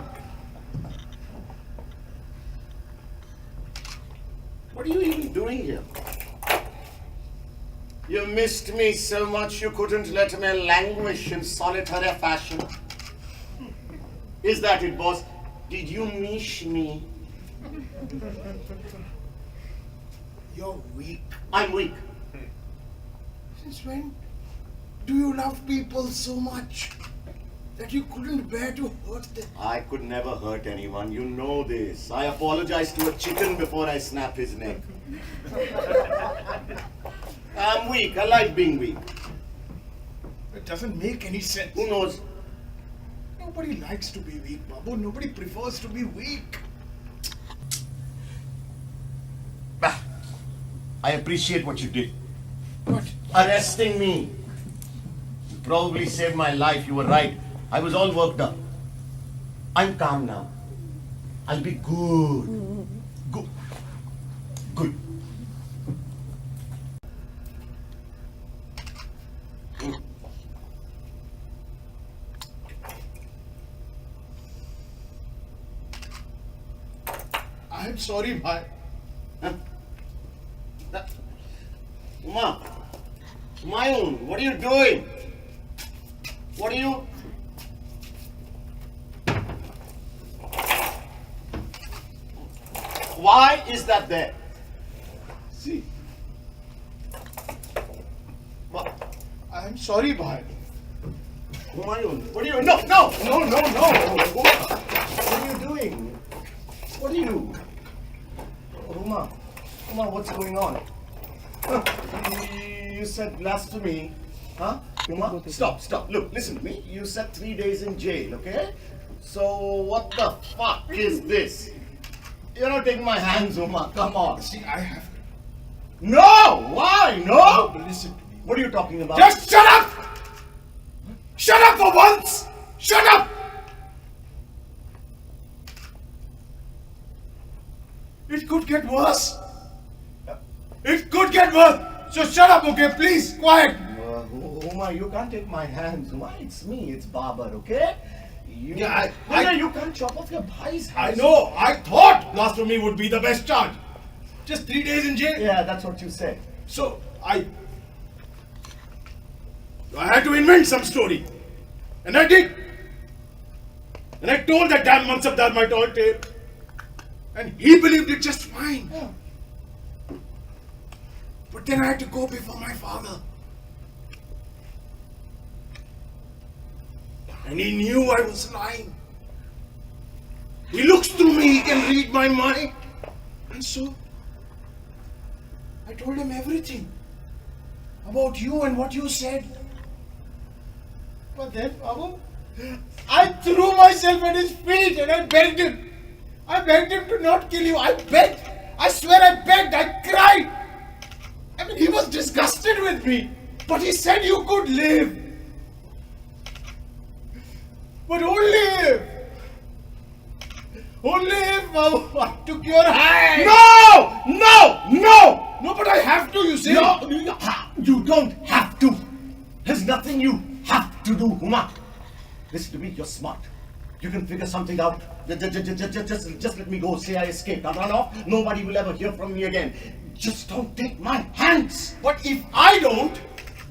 What are you even doing here? You missed me so much you couldn't let me languish in solitary fashion. Is that it, boss? Did you miss me? You're weak. I'm weak. Since when do you love people so much that you couldn't bear to hurt them? I could never hurt anyone. You know this. I apologize to a chicken before I snap his neck. I'm weak. I like being weak. It doesn't make any sense. Who knows? Nobody likes to be weak, Babu. Nobody prefers to be weak. I appreciate what you did. But Arresting me. You probably saved my life. You were right. I was all worked up. I'm calm now. I'll be good. Good. Good. I'm sorry, bhai. Huh? Uma, Humayun, what are you doing? What are you? Why is that there? See, What? I'm sorry, bhai. Humayun, what are you? No! What are you doing? What are you? Uma, what's going on? Huh? You said blasphemy. Huh? Uma, stop. Look, listen to me. You said 3 days in jail, okay? So what the fuck is this? You're not taking my hands, Uma. Come on. See, I have. No! Why? No! But listen to me. What are you talking about? Just shut up! Shut up for once! Shut up! It could get worse. It could get worse. So shut up, okay? Please, quiet. Uma, you can't take my hands. Uma, it's me. It's Babar, okay? You, Yeah, you can't chop off your bhai's I hands. know. I thought blasphemy would be the best charge. Just 3 days in jail. Yeah, that's what you said. So I had to invent some story. And I did. And I told that damn Mansabdar my tall tale. And he believed it just fine. Yeah. But then I had to go before my father. And he knew I was lying. He looks through me, he can read my mind. And so, I told him everything about you and what you said. But then, Babu, I threw myself at his feet and I begged him. I begged him to not kill you. I begged. I swear I begged. I cried. I mean, he was disgusted with me. But he said you could live. But only if. Only if, Babu, I took your hand. No! No! No! No, but I have to, you see. No, you don't have to. There's nothing you have to do, Huma. Listen to me, you're smart. You can figure something out. Just let me go. Say I escaped. I'll run off. Nobody will ever hear from me again. Just don't take my hands. But if I don't,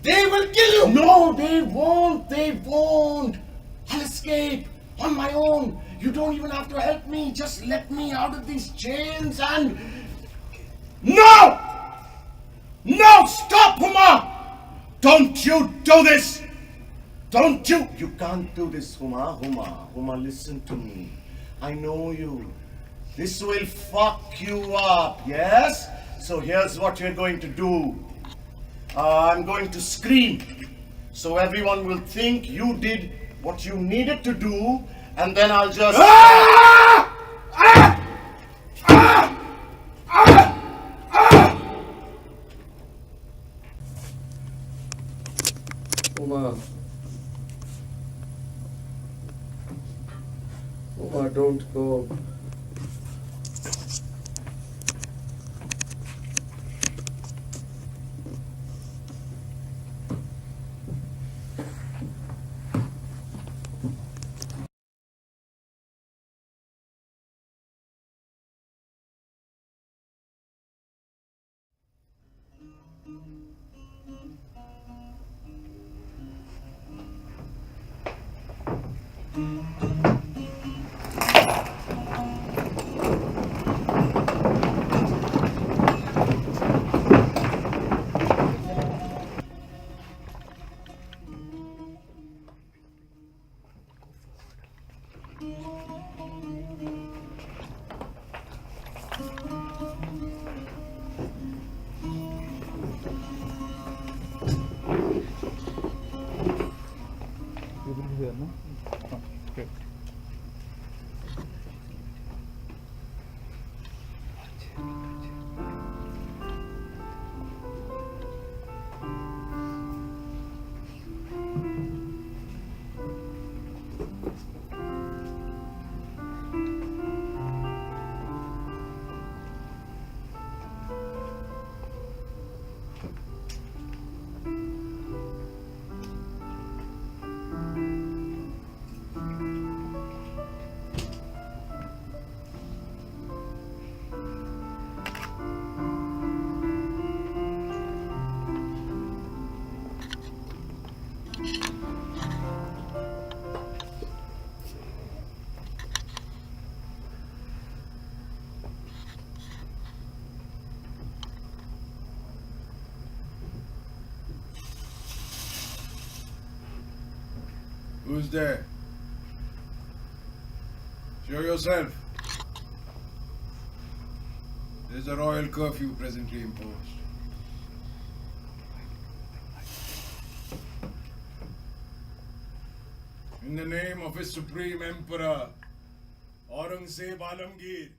they will kill you. No, they won't. They won't. I'll escape on my own. You don't even have to help me. Just let me out of these chains and... No! No! Stop, Huma! Don't you do this! Don't you! You can't do this, Huma. Huma, listen to me. I know you. This will fuck you up, yes? So here's what you're going to do. I'm going to scream. So everyone will think you did what you needed to do, and then I'll just... Ah! Ah! Ah! Ah! Ah! Uma, don't go. Who's there? Show yourself. There's a royal curfew presently imposed. In the name of his Supreme Emperor, Aurangzeb Alamgir.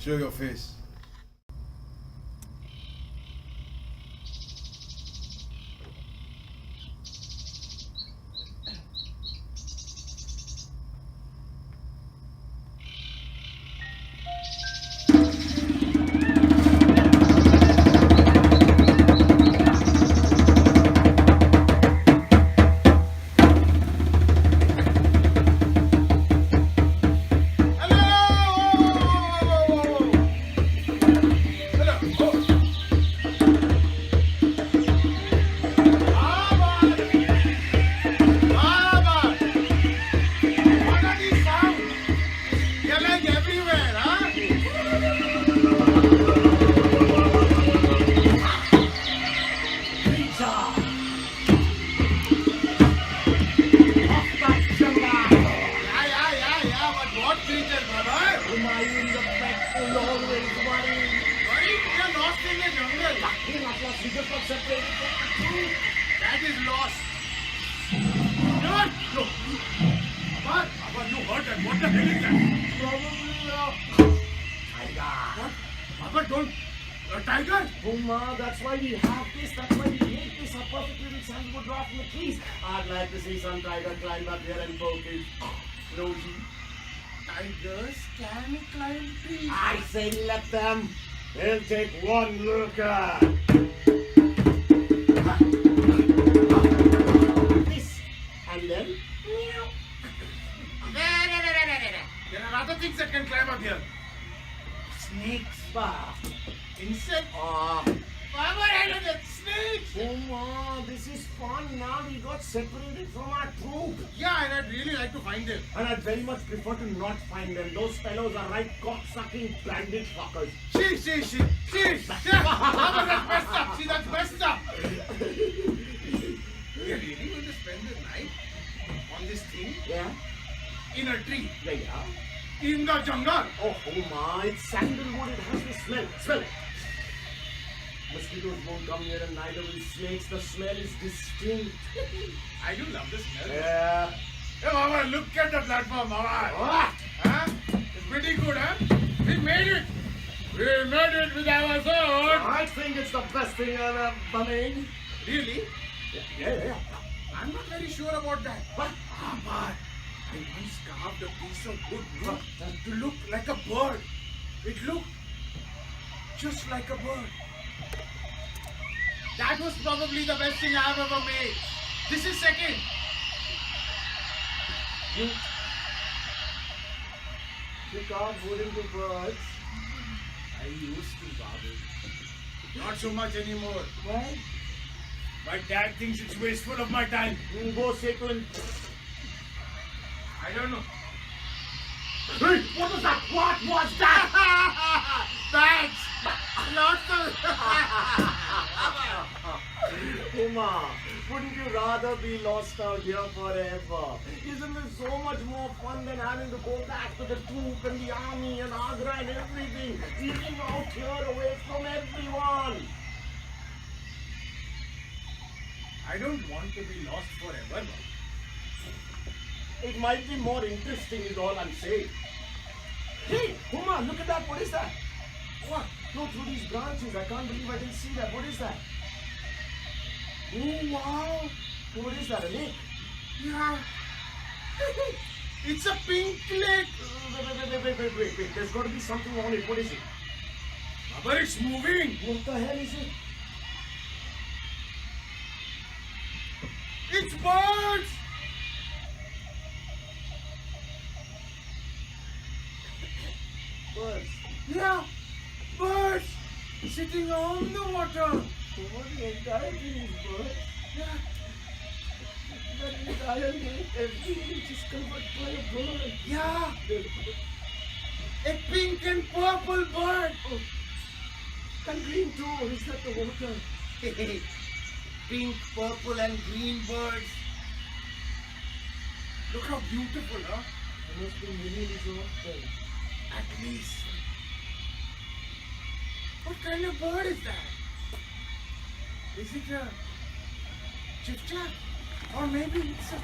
Show your face. And always worrying. Buddy, we are lost in the jungle. Nothing at last, we just got separated from our troop. That is lost. No! Abba, you hurt him. What the hell is that? Probably tiger. Abba, don't... tiger? Puma, that's why we have this, that's why we make this a perfect little sandalwood rock in the trees. I'd like to see some tiger climb up here and poke it. Rosie. Tigers can climb trees. I say let them. They'll take one look at this. And then... meow. There are other things that can climb up here. Snakes. Bah. Insects. Ah. Mama, snakes. Puma, this is fun now. We got separated from our troop. Yeah, and I'd really like to find them. And I'd very much prefer to not find them. Those fellows are right cock-sucking bandit fuckers. She. Mama, that's messed up. See, that's messed up. We are really going to spend the night on this thing Yeah? in a tree Yeah. in the jungle. Oh, Puma, it's sandalwood. It has the smell. Smell it. Mosquitoes won't come here and neither will snakes. The smell is distinct. I do love the smell. Yeah. Hey, Mama, look at the platform, Mama. Ah. Huh? It's pretty good, huh? We made it. We made it with our sword. I think it's the best thing I've ever made. Really? Yeah. I'm not very sure about that. But I once carved a piece of wood to look like a bird. It looked just like a bird. That was probably the best thing I've ever made. This is second. You carve wood into birds. I used to, Babu. Not so much anymore. Why? My dad thinks it's wasteful of my time. Go say to him. I don't know. Hey, what was that? What was that? Thanks. Lots of... Puma, wouldn't you rather be lost out here forever? Isn't it so much more fun than having to go back to the troop and the army and Agra and everything? Living out here away from everyone. I don't want to be lost forever. It might be more interesting is all I'm saying. Hey, Puma, look at that. What is that? What? No, through these branches. I can't believe I didn't see that. What is that? Oh, wow. What is that? A lake? Yeah. It's a pink lake. Wait. There's got to be something on it. What is it? But it's moving. What the hell is it? It's birds. Birds. Yeah. Birds. Sitting on the water. What the entire thing is birds? Yeah. That entire lake, everything is just covered by a bird. Yeah. A pink and purple bird. Oh. And green too. Or is that the water? Pink, purple and green birds. Look how beautiful, huh? There must be millions of them. At least. What kind of bird is that? Is it a chip-chap? Or maybe it's a...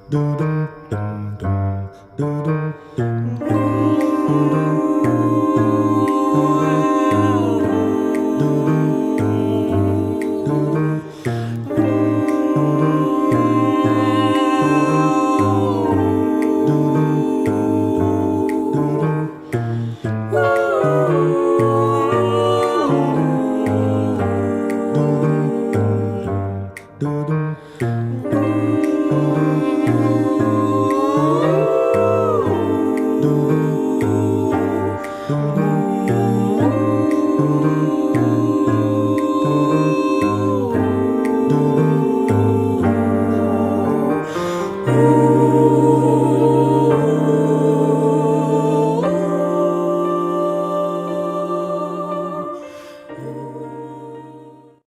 do dum